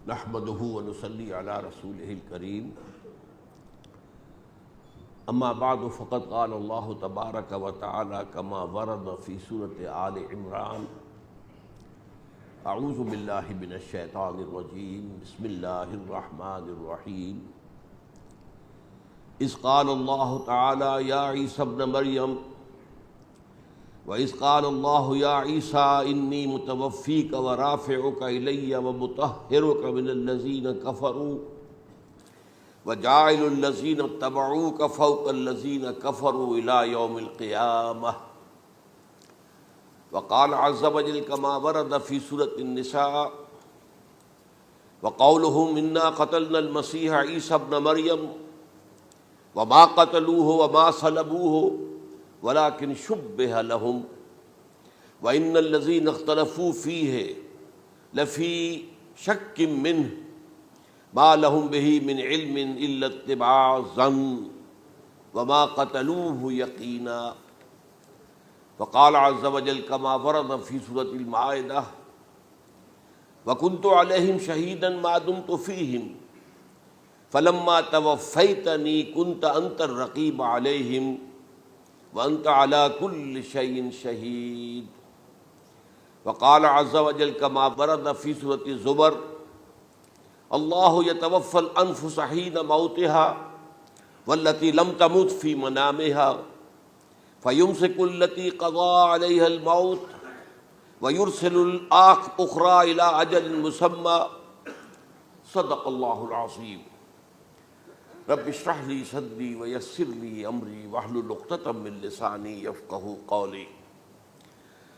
نحمده ونصلي على رسوله الكريم اما بعد فقد قال الله تبارك وتعالى كما ورد في سورة آل عمران اعوذ باللہ من الشیطان الرجیم بسم اللہ الرحمن الرحیم اذ قال اللہ تعالی یا عیسی ابن مریم وَإِذْ قَالَ اللَّهُ يَا عِيسَىٰ إِنِّي مُتَوَفِّيكَ وَرَافِعُكَ إِلَيَّ وَمُطَهِّرُكَ مِنَ الَّذِينَ كَفَرُوا وَجَاعِلُ الَّذِينَ اتَّبَعُوكَ فَوْقَ الَّذِينَ كَفَرُوا إِلَىٰ يَوْمِ الْقِيَامَةِ وَقَالَ عَزَّ وَجَلَّ كَمَا وَرَدَ فِي سُورَةِ النِّسَاءِ وَقَوْلُهُمْ إِنَّا قَتَلْنَا الْمَسِيحَ عِيسَى ابْنَ مَرْيَمَ وَمَا قَتَلُوهُ وَمَا صَلَبُوهُ ولكن شبه لهم وإن الذين اختلفوا فيه لفي شك منه ما لهم به من علم إلا اتباع الظن وما قتلوه يقينا وقال عز وجل كما ورد في سورة المائدة وكنت عليهم شهيدا ما دمت فيهم فلما توفيتني كنت أنت الرقيب عليهم وَأَنْتَ عَلَى كُلِّ شَيْءٍ شَهِيدٌ وقال عز وجل كما ورد في سورة الزمر الله يتوفى الأنفس حين موتها والتي لم تمت في منامها فيمسك التي قضى عليها الموت ويرسل الأخرى إلى أجل مسمى صدق الله العظيم رب اشرح لي صدري ويسر لي امري واحلل عقدة من لساني يفقهوا قولي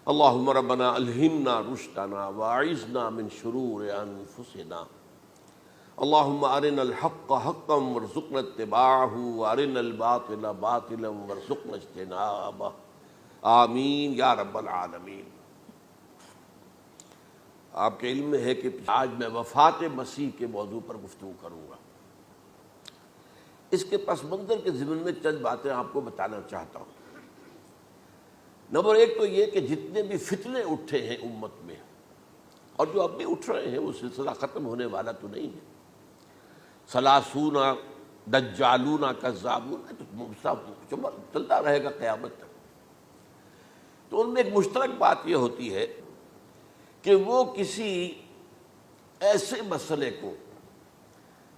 اللهم ربنا الهمنا رشدنا واعذنا من شرور انفسنا اللهم ارنا الحق حقا وارزقنا اتباعه وارنا الباطل باطلا وارزقنا اجتنابه آمین یا رب العالمین۔ آپ کے علم میں ہے کہ آج میں وفات مسیح کے موضوع پر گفتگو کروں گا۔ اس کے پس منظر کے ضمن میں چند باتیں آپ کو بتانا چاہتا ہوں۔ نمبر ایک تو یہ کہ جتنے بھی فتنے اٹھے ہیں امت میں اور جو اب بھی اٹھ رہے ہیں وہ سلسلہ ختم ہونے والا تو نہیں ہے۔ ثلاثون دجالون کذابون چلتا رہے گا قیامت تک۔ تو ان میں ایک مشترک بات یہ ہوتی ہے کہ وہ کسی ایسے مسئلے کو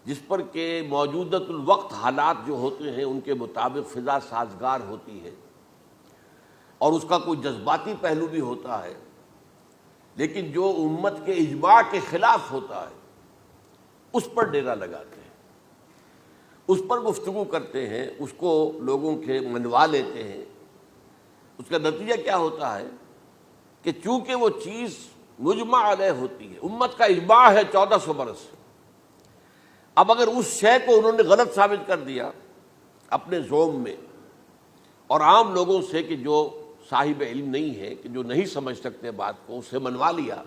جس پر کہ موجودۃ الوقت حالات جو ہوتے ہیں ان کے مطابق فضا سازگار ہوتی ہے اور اس کا کوئی جذباتی پہلو بھی ہوتا ہے، لیکن جو امت کے اجماع کے خلاف ہوتا ہے اس پر ڈیرا لگاتے ہیں، اس پر گفتگو کرتے ہیں، اس کو لوگوں کے منوا لیتے ہیں۔ اس کا نتیجہ کیا ہوتا ہے کہ چونکہ وہ چیز مجمع علیہ ہوتی ہے، امت کا اجماع ہے 1400 برس، اب اگر اس شے کو انہوں نے غلط ثابت کر دیا اپنے زوم میں اور عام لوگوں سے کہ جو صاحب علم نہیں ہے، کہ جو نہیں سمجھ سکتے بات کو، اسے منوا لیا،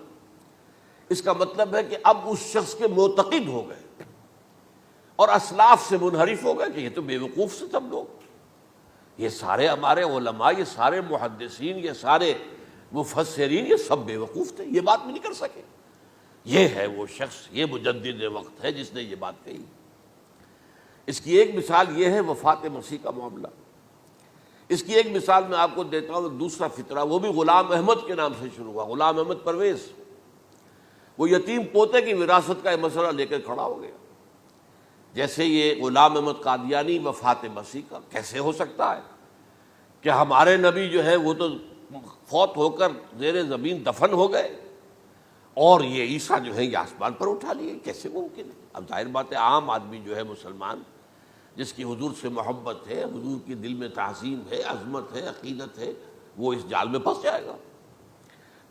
اس کا مطلب ہے کہ اب اس شخص کے معتقد ہو گئے اور اسلاف سے منحرف ہو گئے کہ یہ تو بے وقوف سے سب لوگ، یہ سارے ہمارے علماء، یہ سارے محدثین، یہ سارے مفسرین، یہ سب بے وقوف تھے، یہ بات بھی نہیں کر سکے۔ یہ ہے وہ شخص، یہ مجدد وقت ہے جس نے یہ بات کہی۔ اس کی ایک مثال یہ ہے وفات مسیح کا معاملہ۔ اس کی ایک مثال میں آپ کو دیتا ہوں، ایک دوسرا فطرہ، وہ بھی غلام احمد کے نام سے شروع ہوا، غلام احمد پرویز۔ وہ یتیم پوتے کی وراثت کا یہ مسئلہ لے کر کھڑا ہو گیا۔ جیسے یہ غلام احمد قادیانی وفات مسیح کا کیسے ہو سکتا ہے کہ ہمارے نبی جو ہے وہ تو فوت ہو کر زیر زمین دفن ہو گئے اور یہ عیسیٰ جو ہے یہ آسمان پر اٹھا لیے، کیسے ممکن ہے؟ اب ظاہر بات ہے عام آدمی جو ہے مسلمان جس کی حضور سے محبت ہے، حضور کی دل میں تعظیم ہے، عظمت ہے، عقیدت ہے، وہ اس جال میں پھنس جائے گا۔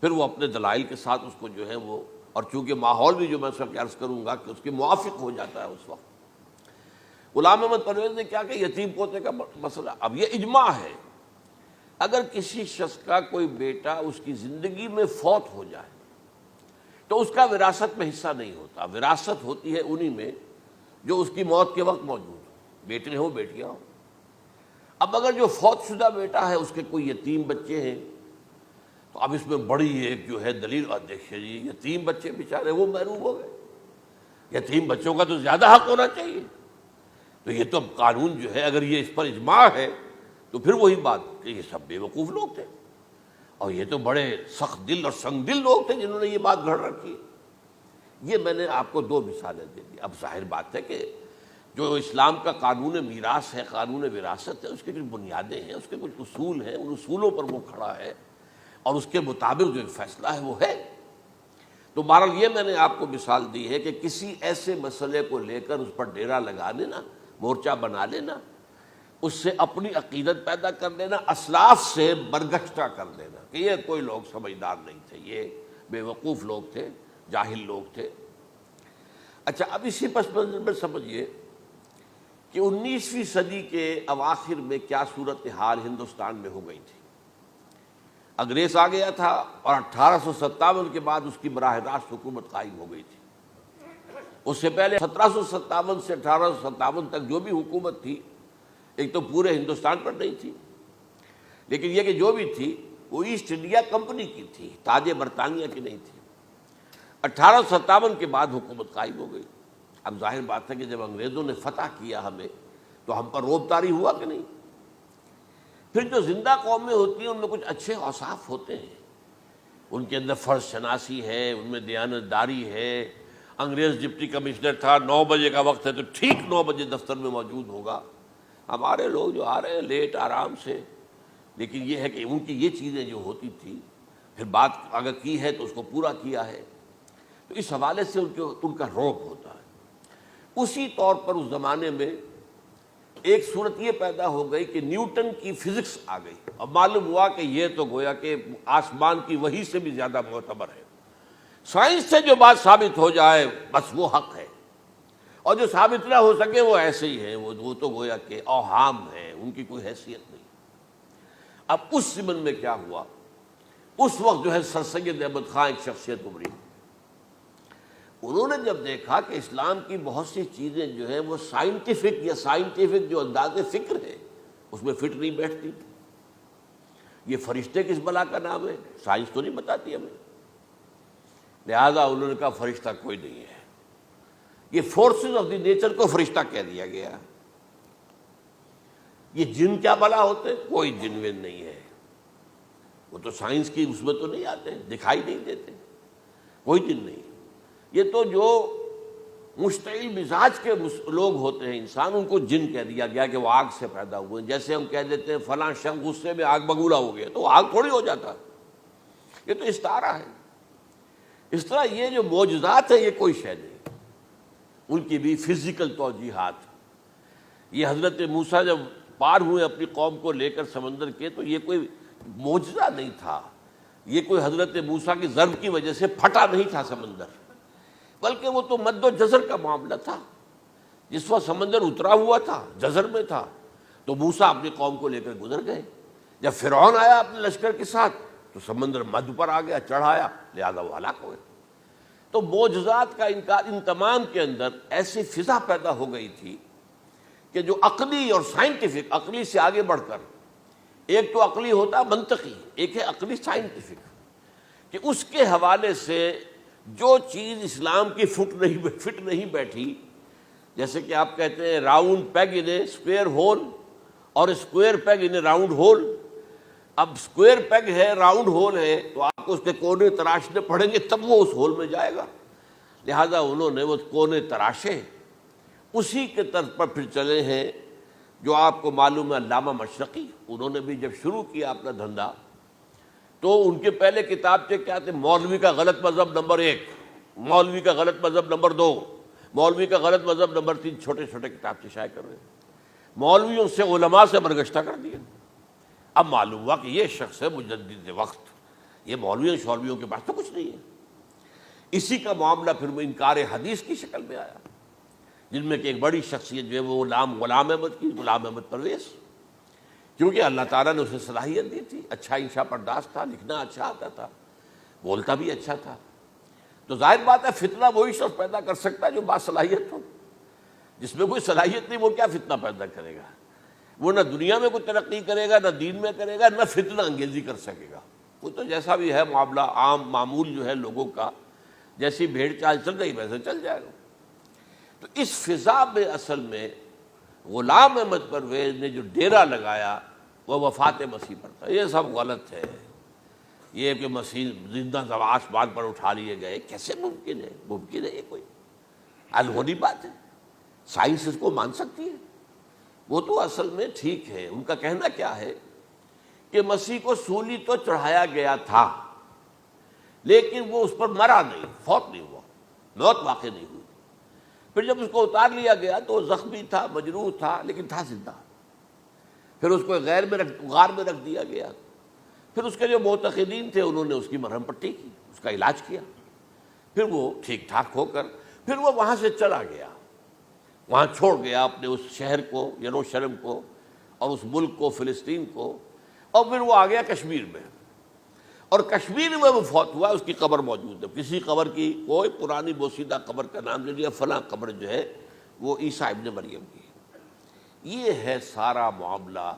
پھر وہ اپنے دلائل کے ساتھ اس کو جو ہے وہ، اور چونکہ ماحول بھی جو میں سب عرض کروں گا کہ اس کے موافق ہو جاتا ہے اس وقت۔ غلام احمد پرویز نے کیا کہ یتیم پوتے کا مسئلہ، اب یہ اجماع ہے اگر کسی شخص کا کوئی بیٹا اس کی زندگی میں فوت ہو جائے تو اس کا وراثت میں حصہ نہیں ہوتا، وراثت ہوتی ہے انہی میں جو اس کی موت کے وقت موجود ہو، بیٹے ہوں بیٹیاں ہوں۔ اب اگر جو فوت شدہ بیٹا ہے اس کے کوئی یتیم بچے ہیں تو اب اس میں بڑی ایک جو ہے دلیل دیکھیے جی، یتیم بچے بیچارے وہ محروم ہو گئے، یتیم بچوں کا تو زیادہ حق ہونا چاہیے. تو یہ تو قانون جو ہے اگر یہ اس پر اجماع ہے تو پھر وہی بات کہ یہ سب بے وقوف لوگ تھے اور یہ تو بڑے سخت دل اور سنگ دل لوگ تھے جنہوں نے یہ بات گھڑ رکھی. یہ میں نے آپ کو دو مثالیں دے دی. اب ظاہر بات ہے کہ جو اسلام کا قانون میراث ہے، قانون وراثت ہے، اس کے کچھ بنیادیں ہیں، اس کے کچھ اصول ہیں، ان اصولوں پر وہ کھڑا ہے اور اس کے مطابق جو فیصلہ ہے وہ ہے. تو بہرحال یہ میں نے آپ کو مثال دی ہے کہ کسی ایسے مسئلے کو لے کر اس پر ڈیرا لگا لینا، مورچہ بنا لینا، اس سے اپنی عقیدت پیدا کر لینا، اسلاف سے برگشتہ کر دینا کہ یہ کوئی لوگ سمجھدار نہیں تھے، یہ بے وقوف لوگ تھے، جاہل لوگ تھے. اچھا، اب اسی پس منظر میں سمجھیے کہ 19ویں صدی کے اواخر میں کیا صورتحال ہندوستان میں ہو گئی تھی. انگریز آ گیا تھا اور 1857 کے بعد اس کی براہ راست حکومت قائم ہو گئی تھی. اس سے پہلے 1757 سے 1857 تک جو بھی حکومت تھی ایک تو پورے ہندوستان پر نہیں تھی، لیکن یہ کہ جو بھی تھی وہ ایسٹ انڈیا کمپنی کی تھی، تاج برطانیہ کی نہیں تھی. 1857 کے بعد حکومت قائم ہو گئی. اب ظاہر بات ہے کہ جب انگریزوں نے فتح کیا ہمیں تو ہم پر روب طاری ہوا کہ نہیں. پھر جو زندہ قومیں ہوتی ہیں ان میں کچھ اچھے اوصاف ہوتے ہیں، ان کے اندر فرض شناسی ہے، ان میں دیانت داری ہے. انگریز ڈپٹی کمشنر تھا، 9 بجے کا وقت ہے تو ٹھیک 9 بجے دفتر میں موجود ہوگا. ہمارے لوگ جو آ رہے ہیں لیٹ آرام سے، لیکن یہ ہے کہ ان کی یہ چیزیں جو ہوتی تھی پھر بات اگر کی ہے تو اس کو پورا کیا ہے. تو اس حوالے سے ان کا رعب ہوتا ہے. اسی طور پر اس زمانے میں ایک صورت یہ پیدا ہو گئی کہ نیوٹن کی فزکس آ گئی اور معلوم ہوا کہ یہ تو گویا کہ آسمان کی وحی سے بھی زیادہ معتبر ہے. سائنس سے جو بات ثابت ہو جائے بس وہ حق ہے، اور جو ثابت نہ ہو سکے وہ ایسے ہی ہیں، وہ تو گویا کہ اوہام ہیں، ان کی کوئی حیثیت نہیں. اب اس زمن میں کیا ہوا، اس وقت جو ہے سر سید احمد خان ایک شخصیت ابھری. انہوں نے جب دیکھا کہ اسلام کی بہت سی چیزیں جو ہیں وہ سائنٹیفک جو انداز فکر ہے اس میں فٹ نہیں بیٹھتی. یہ فرشتے کس بلا کا نام ہے، سائنس تو نہیں بتاتی ہمیں. لہذا انہوں نے کہا فرشتہ کوئی نہیں ہے، یہ فورسز آف دی نیچر کو فرشتہ کہہ دیا گیا. یہ جن کیا بلا ہوتے، کوئی جن ون نہیں ہے، وہ تو سائنس کی اس میں تو نہیں آتے، دکھائی نہیں دیتے، کوئی جن نہیں. یہ تو جو مشتعل مزاج کے لوگ ہوتے ہیں انسان، ان کو جن کہہ دیا گیا کہ وہ آگ سے پیدا ہوئے. جیسے ہم کہہ دیتے ہیں فلاں شخص غصے میں آگ بگولا ہو گیا، تو وہ آگ تھوڑی ہو جاتا، یہ تو استعارہ ہے. اس طرح یہ جو معجزات ہیں یہ کوئی شے نہیں، ان کی بھی فزیکل توجیحات. یہ حضرت موسیٰ جب پار ہوئے اپنی قوم کو لے کر سمندر کے تو یہ کوئی معجزہ نہیں تھا، یہ کوئی حضرت موسیٰ کی ضرب کی وجہ سے پھٹا نہیں تھا سمندر، بلکہ وہ تو مد و جزر کا معاملہ تھا. جس وقت سمندر اترا ہوا تھا جزر میں تھا تو موسیٰ اپنی قوم کو لے کر گزر گئے. جب فرعون آیا اپنے لشکر کے ساتھ تو سمندر مدھ پر آ گیا، چڑھ آیا، لہذا وہ ہلاک ہوئے. تو معجزات کا انکار، ان تمام کے اندر ایسی فضا پیدا ہو گئی تھی کہ جو عقلی اور سائنٹیفک، عقلی سے آگے بڑھ کر، ایک تو عقلی ہوتا منطقی، ایک ہے عقلی سائنٹیفک، کہ اس کے حوالے سے جو چیز اسلام کی فٹ نہیں بیٹھی، جیسے کہ آپ کہتے ہیں round peg in a square hole اور square peg in a round hole. اب اسکوئر پیگ ہے، راؤنڈ ہول ہے، تو آپ کو اس کے کونے تراشنے پڑیں گے تب وہ اس ہول میں جائے گا. لہذا انہوں نے وہ کونے تراشے، اسی کے طرز پر پھر چلے ہیں. جو آپ کو معلوم ہے علامہ مشرقی، انہوں نے بھی جب شروع کیا اپنا دھندا تو ان کے پہلے کتاب سے کیا تھے، مولوی کا غلط مذہب نمبر 1، مولوی کا غلط مذہب نمبر 2، مولوی کا غلط مذہب نمبر 3، چھوٹے چھوٹے کتاب سے شائع کر رہے ہیں. مولویوں سے علماء سے برگشتہ کر دیا. اب معلوم ہوا کہ یہ شخص ہے مجدد وقت، یہ مولویوں کے پاس تو کچھ نہیں ہے. اسی کا معاملہ پھر وہ انکار حدیث کی شکل میں آیا، جن میں کہ ایک بڑی شخصیت جو ہے وہ غلام احمد کی، غلام احمد پرویز، کیونکہ اللہ تعالیٰ نے اسے صلاحیت دی تھی، اچھا انشا پرداز تھا، لکھنا اچھا آتا تھا، بولتا بھی اچھا تھا. تو ظاہر بات ہے فتنہ وہی شخص پیدا کر سکتا ہے جو باصلاحیت ہو. جس میں کوئی صلاحیت نہیں وہ کیا فتنہ پیدا کرے گا؟ وہ نہ دنیا میں کوئی ترقی کرے گا، نہ دین میں کرے گا، نہ فتنہ انگیزی کر سکے گا. وہ تو جیسا بھی ہے معاملہ عام معمول جو ہے لوگوں کا، جیسی بھیڑ چال چل رہی ویسے چل جائے گا. تو اس فضا میں اصل میں غلام احمد پرویز نے جو ڈیرا لگایا وہ وفات مسیح پر تھا۔ یہ سب غلط ہے۔ یہ کہ مسیح زندہ آسمان پر اٹھا لیے گئے، کیسے ممکن ہے؟ ممکن ہے یہ کوئی الہونی بات ہے؟ سائنس اس کو مان سکتی ہے؟ وہ تو اصل میں ٹھیک ہے، ان کا کہنا کیا ہے کہ مسیح کو سولی تو چڑھایا گیا تھا لیکن وہ اس پر مرا نہیں، فوت نہیں ہوا، موت واقع نہیں ہوئی۔ پھر جب اس کو اتار لیا گیا تو وہ زخمی تھا، مجروح تھا، لیکن تھا زندہ۔ پھر اس کو غار میں رکھ دیا گیا۔ پھر اس کے جو معتقدین تھے انہوں نے اس کی مرہم پٹی کی، اس کا علاج کیا، پھر وہ ٹھیک ٹھاک ہو کر پھر وہ وہاں سے چلا گیا، وہاں چھوڑ گیا اپنے اس شہر کو، یروشلم کو، اور اس ملک کو، فلسطین کو، اور پھر وہ آ گیا کشمیر میں، اور کشمیر میں وہ فوت ہوا۔ اس کی قبر موجود ہے، کسی قبر کی کوئی پرانی بوسیدہ قبر کا نام لے لیا، فلاں قبر جو ہے وہ عیسیٰ ابن مریم کی ہے۔ یہ ہے سارا معاملہ۔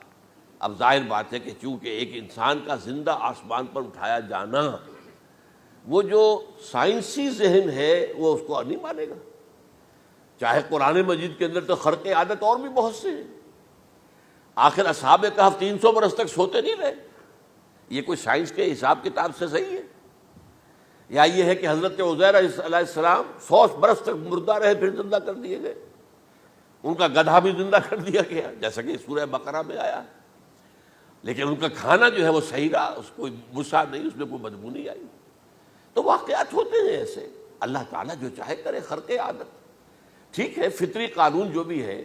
اب ظاہر بات ہے کہ چونکہ ایک انسان کا زندہ آسمان پر اٹھایا جانا، وہ جو سائنسی ذہن ہے وہ اس کو نہیں مانے گا۔ چاہے قرآن مجید کے اندر تو خرق عادت اور بھی بہت سے ہیں۔ آخر اصحاب کہف 300 برس تک سوتے نہیں رہے، یہ کوئی سائنس کے حساب کتاب سے صحیح ہے؟ یا یہ ہے کہ حضرت عزیر علیہ السلام 100 برس تک مردہ رہے پھر زندہ کر دیے گئے، ان کا گدھا بھی زندہ کر دیا گیا جیسا کہ سورہ بقرہ میں آیا، لیکن ان کا کھانا جو ہے وہ صحیح رہا، اس کو مسا نہیں، اس میں کوئی بدبو نہیں آئی۔ تو واقعات ہوتے ہیں ایسے، اللہ تعالیٰ جو چاہے کرے، خرق عادت ٹھیک ہے۔ فطری قانون جو بھی ہے،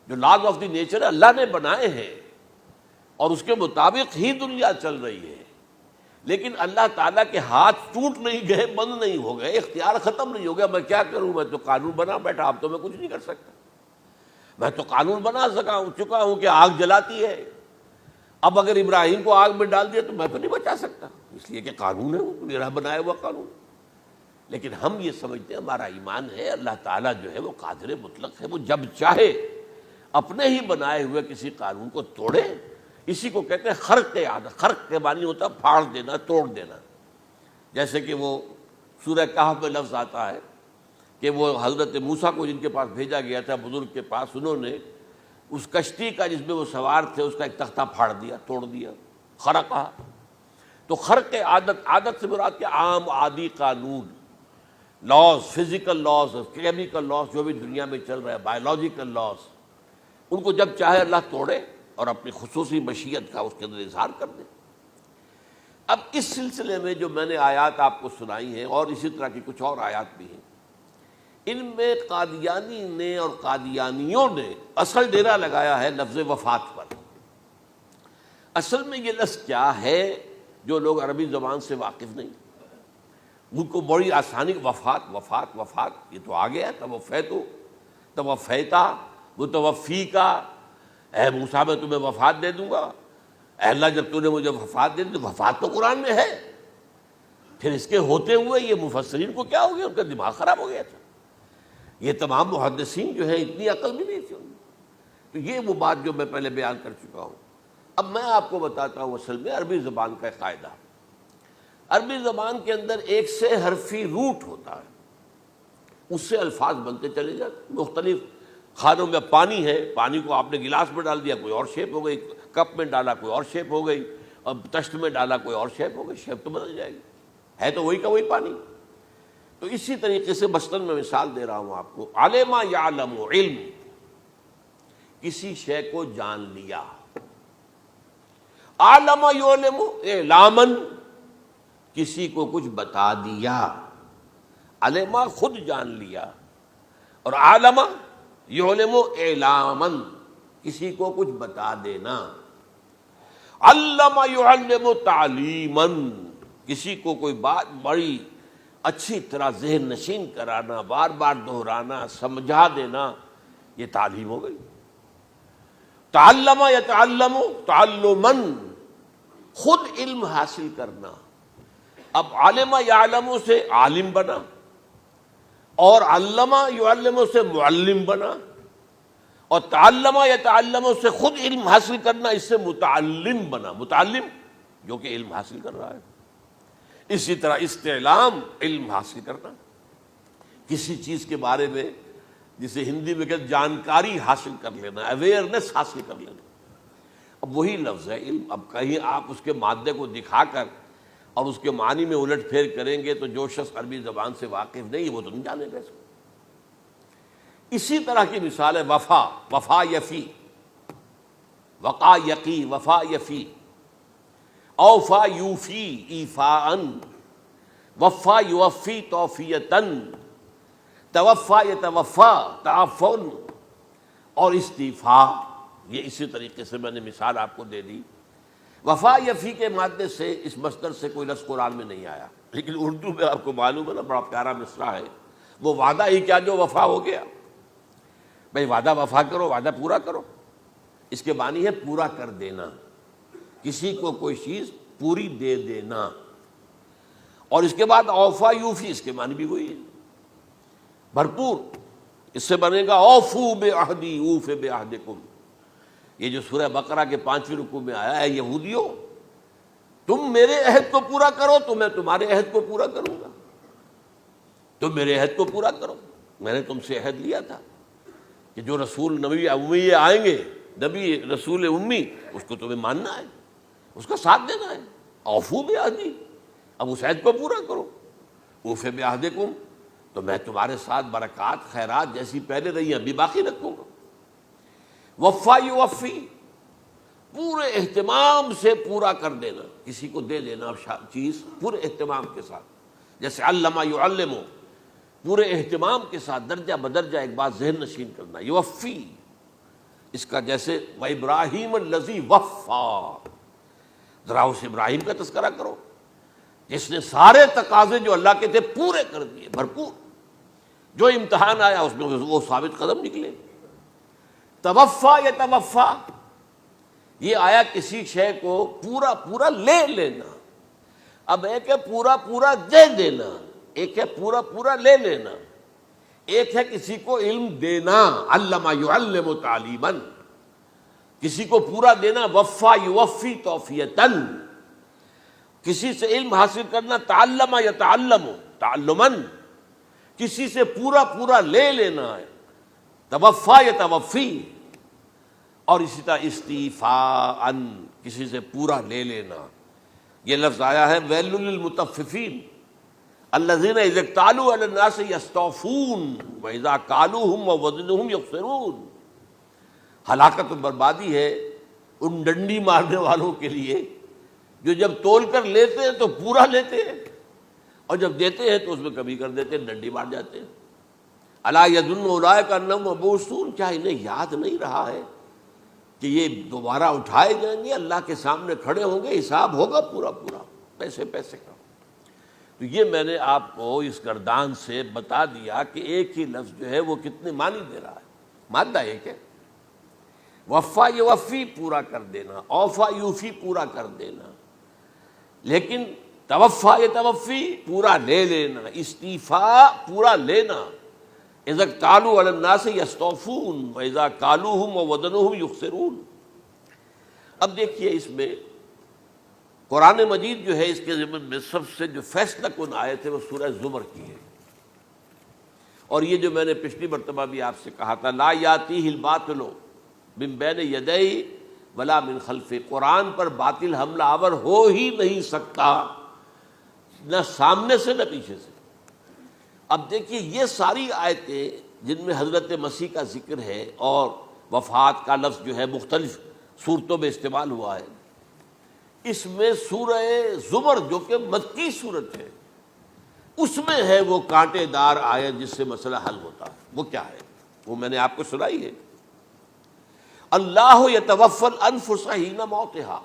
جو لاز آف دی نیچر اللہ نے بنائے ہیں اور اس کے مطابق ہی دنیا چل رہی ہے، لیکن اللہ تعالیٰ کے ہاتھ ٹوٹ نہیں گئے، بند نہیں ہو گئے، اختیار ختم نہیں ہو گیا۔ میں کیا کروں؟ میں تو قانون بنا بیٹھا، اب تو میں کچھ نہیں کر سکتا۔ میں تو قانون بنا چکا ہوں کہ آگ جلاتی ہے، اب اگر ابراہیم کو آگ میں ڈال دیا تو میں تو نہیں بچا سکتا، اس لیے کہ قانون ہے، وہ میرا بنایا ہوا قانون۔ لیکن ہم یہ سمجھتے ہیں، ہمارا ایمان ہے اللہ تعالیٰ جو ہے وہ قادر مطلق ہے، وہ جب چاہے اپنے ہی بنائے ہوئے کسی قانون کو توڑے۔ اسی کو کہتے ہیں خرق عادت۔ خرق کے معنی ہوتا ہے پھاڑ دینا، توڑ دینا۔ جیسے کہ وہ سورہ کہف میں لفظ آتا ہے کہ وہ حضرت موسیٰ کو جن کے پاس بھیجا گیا تھا، بزرگ کے پاس، انہوں نے اس کشتی کا جس میں وہ سوار تھے اس کا ایک تختہ پھاڑ دیا، توڑ دیا، خرقہ۔ تو خرق عادت، عادت سے مراد کیا؟ عام عادی قانون، laws, physical laws, chemical laws, جو بھی دنیا میں چل رہا ہے، بایولوجیکل لاز، ان کو جب چاہے اللہ توڑے اور اپنی خصوصی مشیت کا اس کے اندر اظہار کر دے۔ اب اس سلسلے میں جو میں نے آیات آپ کو سنائی ہیں، اور اسی طرح کی کچھ اور آیات بھی ہیں، ان میں قادیانی نے اور قادیانیوں نے اصل ڈیرا لگایا ہے لفظ وفات پر۔ اصل میں یہ لفظ کیا ہے؟ جو لوگ عربی زبان سے واقف نہیں، ان کو بڑی آسانی، وفات وفات وفات، یہ تو آ گیا، توفیتو، توفیتا، متوفی کا، اے موسیٰ میں تمہیں وفات دے دوں گا، اے اللہ جب تو نے مجھے وفات دے دی، تو وفات تو قرآن میں ہے۔ پھر اس کے ہوتے ہوئے یہ مفسرین کو کیا ہو گیا؟ ان کا دماغ خراب ہو گیا تھا۔ یہ تمام محدثین جو ہیں اتنی عقل بھی نہیں تھی ان میں۔ تو یہ وہ بات جو میں پہلے بیان کر چکا ہوں۔ اب میں آپ کو بتاتا ہوں اصل میں عربی زبان کا قاعدہ۔ عربی زبان کے اندر ایک سے حرفی روٹ ہوتا ہے، اس سے الفاظ بنتے چلے جاتے ہیں۔ مختلف خانوں میں پانی ہے، پانی کو آپ نے گلاس میں ڈال دیا، کوئی اور شیپ ہو گئی، کپ میں ڈالا کوئی اور شیپ ہو گئی، اور تشت میں ڈالا کوئی اور شیپ ہو گئی، شیپ تو بدل جائے گی، ہے تو وہی کا وہی پانی۔ تو اسی طریقے سے مثلاً میں مثال دے رہا ہوں آپ کو، علم یعلم، علم، کسی شے کو جان لیا، عالم یعلم، اعلامن، کسی کو کچھ بتا دیا، علما خود جان لیا، اور عالم یعلم اعلامن، کسی کو کچھ بتا دینا، علم یعلم تعلیمن، کسی کو کوئی بات بڑی اچھی طرح ذہن نشین کرانا، بار بار دہرانا، سمجھا دینا، یہ تعلیم ہو گئی۔ تعلم یتعلم تعلمن، خود علم حاصل کرنا۔ اب علم یعلم سے عالم بنا، اور علم یعلم سے معلم بنا، اور تعلم یتعلم سے خود علم حاصل کرنا، اس سے متعلم بنا، متعلم جو کہ علم حاصل کر رہا ہے۔ اسی طرح استعلام، علم حاصل کرنا، کسی چیز کے بارے میں جسے ہندی میں کہتے جانکاری حاصل کر لینا، اویئرنیس حاصل کر لینا۔ اب وہی لفظ ہے علم، اب کہیں آپ اس کے مادے کو دکھا کر اور اس کے معنی میں الٹ پھیر کریں گے تو جو شخص عربی زبان سے واقف نہیں وہ تو نہیں جانے گا اس کو۔ اسی طرح کی مثال ہے وفا، وفا یفی، وقا یقی، وفا یفی، اوفا یوفی ایفاءن، وفا یوفی توفیتن، توفا یتوفا تعفن، اور استیفاء، یہ اسی طریقے سے میں نے مثال آپ کو دے دی۔ وفا یفی کے مادے سے اس مصدر سے کوئی لفظ قرآن میں نہیں آیا، لیکن اردو میں آپ کو معلوم ہے نا بڑا پیارا مصرع ہے، وہ وعدہ ہی کیا جو وفا ہو گیا۔ بھئی وعدہ وفا کرو، وعدہ پورا کرو، اس کے معنی ہے پورا کر دینا، کسی کو کوئی چیز پوری دے دینا۔ اور اس کے بعد اوفا یوفی، اس کے معنی بھی وہی ہے، بھرپور۔ اس سے بنے گا اوفو بعہدی اوف بعہدکم، یہ جو سورہ بقرہ کے 5ویں رکوع میں آیا ہے، یہودیوں تم میرے عہد کو پورا کرو تو میں تمہارے عہد کو پورا کروں گا، تم میرے عہد کو پورا کرو، میں نے تم سے عہد لیا تھا کہ جو رسول نبی امی آئیں گے، نبی رسول امی، اس کو تمہیں ماننا ہے، اس کا ساتھ دینا ہے۔ اوفو بعہدی، اب اس عہد کو پورا کرو، اوف بعہدکم، تو میں تمہارے ساتھ برکات خیرات جیسی پہلے رہی ابھی باقی رکھوں گا۔ وفا یوفی، پورے اہتمام سے پورا کر دینا، کسی کو دے دینا چیز پورے اہتمام کے ساتھ، جیسے علمہ یعلم، پورے اہتمام کے ساتھ درجہ بدرجہ ایک بات ذہن نشین کرنا۔ یوفی، اس کا جیسے وَإِبْرَاهِيمَ الَّذِي وَفَّى، ذرا اس ابراہیم کا تذکرہ کرو جس نے سارے تقاضے جو اللہ کے تھے پورے کر دیے، بھرپور، جو امتحان آیا اس میں وہ ثابت قدم نکلے۔ توفا یا توفا، یہ آیا کسی شے کو پورا پورا لے لینا۔ اب ایک ہے پورا پورا دے دینا، ایک ہے پورا پورا لے لینا، ایک ہے کسی کو علم دینا، علمہ یعلم تعلیما، کسی کو پورا دینا، وفا یوفی توفیتن، کسی سے علم حاصل کرنا، تعلم یتعلم تعلما، کسی سے پورا پورا لے لینا ہے، توفا یتوفی، اور اسی طرح استیفاء، کسی سے پورا لے لینا۔ یہ لفظ آیا ہے ویل للمطففین الذین اذا اکتالوا علی الناس یستوفون واذا کالوہم ووزنوہم یخسرون، ہلاکت و بربادی ہے ان ڈنڈی مارنے والوں کے لیے جو جب تول کر لیتے ہیں تو پورا لیتے ہیں، اور جب دیتے ہیں تو اس میں کمی کر دیتے ہیں، ڈنڈی مار جاتے ہیں۔ الا یظن اولئک انہم مبعوثون، کیا انہیں یاد نہیں رہا ہے کہ یہ دوبارہ اٹھائے جائیں گے، اللہ کے سامنے کھڑے ہوں گے، حساب ہوگا پورا پورا، پیسے پیسے کا۔ تو یہ میں نے آپ کو اس گردان سے بتا دیا کہ ایک ہی لفظ جو ہے وہ کتنے معنی دے رہا ہے۔ مادہ ایک ہے، وفا یوفی پورا کر دینا، اوفا یوفی پورا کر دینا، لیکن توفا یتوفی پورا لے لینا، استیفاء پورا لینا، اذا اکتالوا علی الناس یستوفون واذا کالوہم ووزنوہم یخسرون۔ اب دیکھیے اس میں قرآن مجید جو ہے اس کے ضمن میں سب سے جو فیصلہ کن آیت ہے وہ سورہ زمر کی ہے، اور یہ جو میں نے پچھلی مرتبہ بھی آپ سے کہا تھا، لا یاتیہ الباطل من بین یدیہ ولا من خلفہ، قرآن پر باطل حملہ آور ہو ہی نہیں سکتا، نہ سامنے سے نہ پیچھے سے۔ اب دیکھیے یہ ساری آیتیں جن میں حضرت مسیح کا ذکر ہے اور وفات کا لفظ جو ہے مختلف صورتوں میں استعمال ہوا ہے، اس میں سورہ زمر جو کہ مکی صورت ہے اس میں ہے وہ کانٹے دار آیت جس سے مسئلہ حل ہوتا ہے۔ وہ کیا ہے؟ وہ میں نے آپ کو سنائی ہے، اللہ یتوفی الانفس حین موتہا،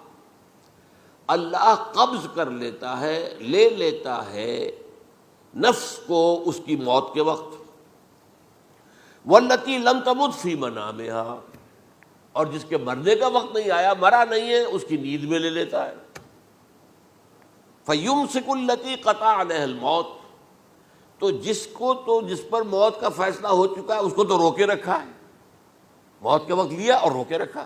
اللہ قبض کر لیتا ہے، لے لیتا ہے نفس کو اس کی موت کے وقت، واللتی لم تمت فی منامہا، اور جس کے مرنے کا وقت نہیں آیا، مرا نہیں ہے، اس کی نیند میں لے لیتا ہے۔ فیمسک التی قطع علیہ الموت، تو جس پر موت کا فیصلہ ہو چکا ہے اس کو تو روکے رکھا ہے، موت کے وقت لیا اور روکے رکھا۔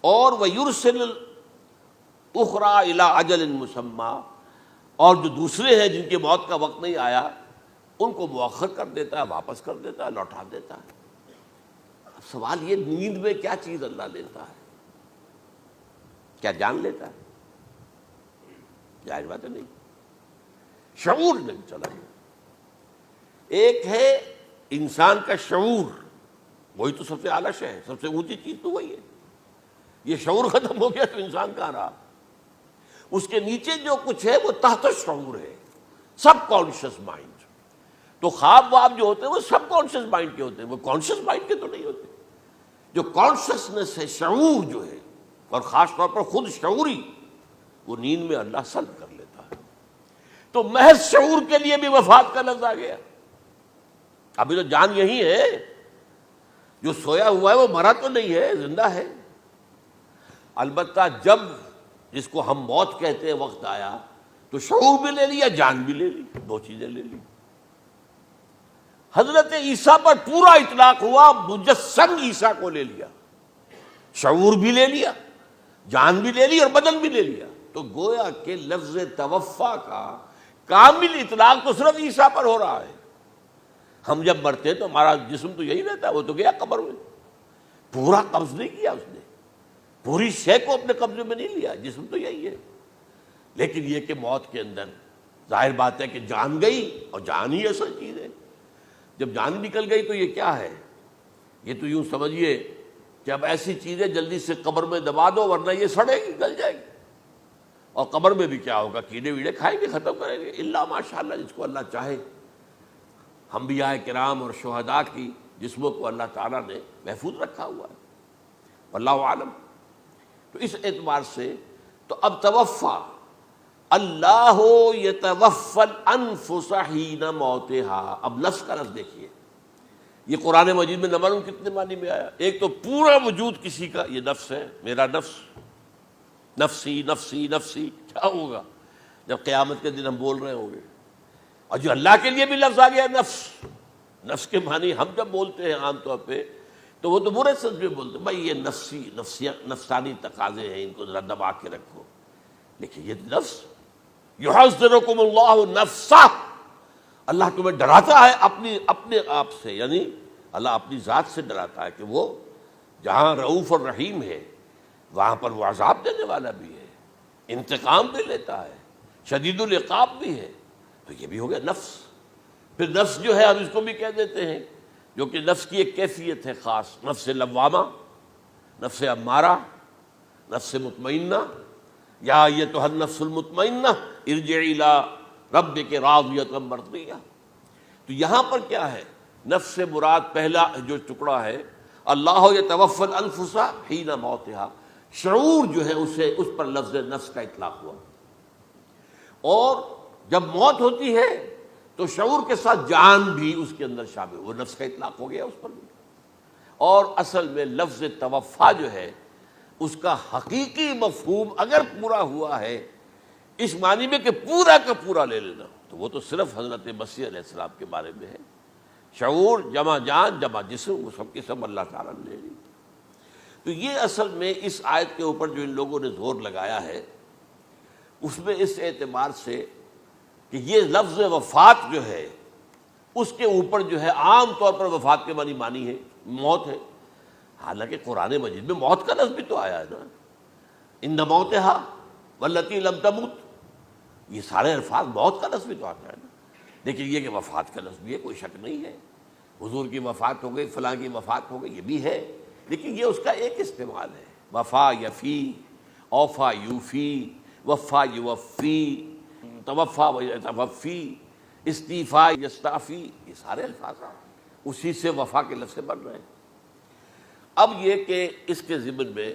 اور ویرسل الاخری الی اجل مسمی، اور جو دوسرے ہیں جن کی موت کا وقت نہیں آیا ان کو مؤخر کر دیتا ہے، واپس کر دیتا ہے، لوٹا دیتا ہے۔ اب سوال یہ، نیند میں کیا چیز اللہ لیتا ہے؟ کیا جان لیتا ہے؟ جائز بات ہے نہیں، شعور نہیں چلا گیا۔ ایک ہے انسان کا شعور، وہی تو سب سے اعلیٰ شے ہے، سب سے اونچی چیز تو وہی ہے۔ یہ شعور ختم ہو گیا تو انسان کہاں رہا؟ اس کے نیچے جو کچھ ہے وہ تحت شعور ہے، سب کانشیس مائنڈ۔ تو خواب واب جو ہوتے ہیں وہ سب کانشیس مائنڈ کے ہوتے ہیں، وہ کانشیس مائنڈ کے تو نہیں ہوتے۔ جو کانشیسنس ہے، شعور جو ہے، اور خاص طور پر خود شعوری، وہ نیند میں اللہ سلب کر لیتا ہے۔ تو محض شعور کے لیے بھی وفات کا لفظ آ گیا۔ ابھی تو جان یہی ہے، جو سویا ہوا ہے وہ مرا تو نہیں ہے، زندہ ہے۔ البتہ جب جس کو ہم موت کہتے ہیں وقت آیا تو شعور بھی لے لیا، جان بھی لے لی، دو چیزیں لے لی۔ حضرت عیسیٰ پر پورا اطلاق ہوا، مجسم عیسیٰ کو لے لیا، شعور بھی لے لیا، جان بھی لے لی اور بدن بھی لے لیا۔ تو گویا کہ لفظ توفا کا کامل اطلاق تو صرف عیسیٰ پر ہو رہا ہے۔ ہم جب مرتے ہیں تو ہمارا جسم تو یہی رہتا ہے، وہ تو گیا قبر میں، پورا قبض نہیں کیا اس نے، پوری شے کو اپنے قبضے میں نہیں لیا، جسم تو یہی ہے۔ لیکن یہ کہ موت کے اندر ظاہر بات ہے کہ جان گئی، اور جان ہی اصل چیز ہے۔ جب جان نکل گئی تو یہ کیا ہے؟ یہ تو یوں سمجھیے کہ اب ایسی چیزیں جلدی سے قبر میں دبا دو، ورنہ یہ سڑے گی، گل جائے گی۔ اور قبر میں بھی کیا ہوگا؟ کیڑے ویڑے کھائیں گے، ختم کریں گے، الا ماشاءاللہ جس کو اللہ چاہے۔ انبیاء کرام اور شہداء کی جسموں کو اللہ تعالیٰ نے محفوظ رکھا ہوا ہے، واللہ عالم۔ تو اس اعتبار سے تو اب توفا، اللہ یتوفی الانفس حین موتها۔ اب نفس کا لفظ دیکھیے، یہ قرآن مجید میں نمبر کتنے معنی میں آیا؟ ایک تو پورا وجود کسی کا، یہ نفس ہے، میرا نفس، نفسی نفسی نفسی۔ کیا ہوگا جب قیامت کے دن ہم بول رہے ہوں گے؟ اور جو اللہ کے لیے بھی لفظ آ گیا نفس، نفس کے معنی ہم جب بولتے ہیں عام طور پہ تو وہ تو برے سچ میں بولتے ہیں، بھائی یہ نفسانی تقاضے ہیں، ان کو ذرا دبا کے رکھو۔ لیکن یہ نفس، یحذرکم اللہ نفسہ، اللہ تمہیں ڈراتا ہے اپنے آپ سے، یعنی اللہ اپنی ذات سے ڈراتا ہے کہ وہ جہاں رؤوف اور رحیم ہے وہاں پر وہ عذاب دینے والا بھی ہے، انتقام بھی لیتا ہے، شدید العقاب بھی ہے۔ تو یہ بھی ہو گیا نفس۔ پھر نفس جو ہے ہم اس کو بھی کہہ دیتے ہیں، جو کہ نفس کی ایک کیفیت ہے خاص، نفس لوامہ، نفس امارہ، نفس مطمئنہ، یا ایتھا النفس المطمئنہ ارجعی الی ربک راضیۃ مرضیہ۔ تو یہاں پر کیا ہے؟ نفس سے مراد پہلا جو ٹکڑا ہے، اللہ یتوفی الانفس حین موتها، شعور جو ہے اسے، اس پر لفظ نفس کا اطلاق ہوا۔ اور جب موت ہوتی ہے تو شعور کے ساتھ جان بھی اس کے اندر شامل، وہ نفس کا اطلاق ہو گیا اس پر بھی۔ اور اصل میں لفظ توفا جو ہے اس کا حقیقی مفہوم اگر پورا ہوا ہے اس معنی میں کہ پورا کا پورا لے لینا، تو وہ تو صرف حضرت مسیح علیہ السلام کے بارے میں ہے۔ شعور جمع جان جمع جسم، وہ سب کی سب اللہ تعالیٰ نے لے لی۔ تو یہ اصل میں اس آیت کے اوپر جو ان لوگوں نے زور لگایا ہے، اس میں اس اعتبار سے کہ یہ لفظ وفات جو ہے اس کے اوپر جو ہے عام طور پر وفات کے معنی ہے موت ہے، حالانکہ قرآن مجید میں موت کا لفظ بھی تو آیا ہے نا، ان موتہا واللتی لم تمت، یہ سارے الفاظ موت کا لفظ بھی تو آتا ہے نا۔ لیکن یہ کہ وفات کا لفظ بھی ہے، کوئی شک نہیں ہے، حضور کی وفات ہو گئی، فلاں کی وفات ہو گئی، یہ بھی ہے، لیکن یہ اس کا ایک استعمال ہے۔ وفا یفی، اوفا یوفی، وفا یوفی، توفا و یتوفی، استیفا یستعفی، یہ سارے الفاظ اسی سے وفا کے لفظ سے بن رہے ہیں۔ اب یہ کہ اس کے ضمن میں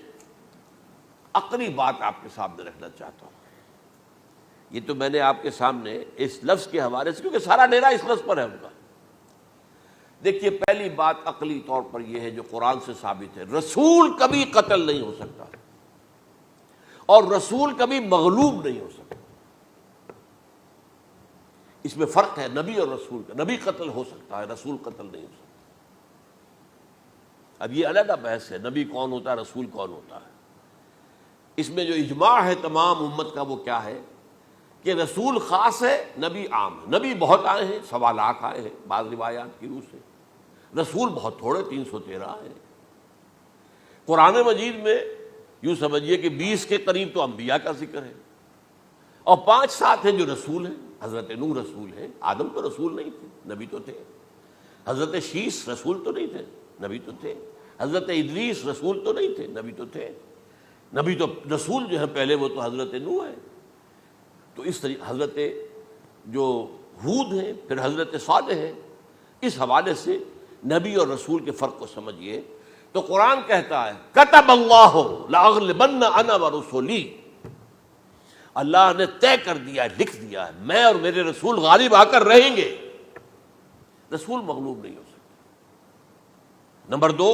عقلی بات آپ کے سامنے رکھنا چاہتا ہوں۔ یہ تو میں نے آپ کے سامنے اس لفظ کے حوالے سے، کیونکہ سارا ڈیرا اس لفظ پر ہے ان کا۔ دیکھیے پہلی بات عقلی طور پر یہ ہے جو قرآن سے ثابت ہے، رسول کبھی قتل نہیں ہو سکتا اور رسول کبھی مغلوب نہیں ہو سکتا۔ اس میں فرق ہے نبی اور رسول کا، نبی قتل ہو سکتا ہے، رسول قتل نہیں ہو سکتا۔ اب یہ علیحدہ بحث ہے، نبی کون ہوتا ہے، رسول کون ہوتا ہے۔ اس میں جو اجماع ہے تمام امت کا وہ کیا ہے کہ رسول خاص ہے، نبی عام ہے۔ نبی بہت آئے ہیں، 1.25 لاکھ آئے ہیں بعض روایات کی روح سے، رسول بہت تھوڑے 313 آئے ہیں۔ قرآن مجید میں یوں سمجھیے کہ 20 کے قریب تو انبیاء کا ذکر ہے، اور 5-7 ہیں جو رسول ہیں۔ حضرت نوح رسول ہیں، آدم تو رسول نہیں تھے، نبی تو تھے۔ حضرت شیس رسول تو نہیں تھے، نبی تو تھے۔ حضرت ادریس رسول تو نہیں تھے، نبی تو تھے۔ نبی تو رسول جو ہے پہلے وہ تو حضرت نوح ہے۔ تو اس طریقے حضرت جو ہود ہیں، پھر حضرت صالح ہیں۔ اس حوالے سے نبی اور رسول کے فرق کو سمجھیے تو قرآن کہتا ہے کتب اللہ لاغلبن انا ورسلی، اللہ نے طے کر دیا ہے، لکھ دیا ہے، میں اور میرے رسول غالب آ کر رہیں گے۔ رسول مغلوب نہیں ہو سکتا۔ نمبر 2،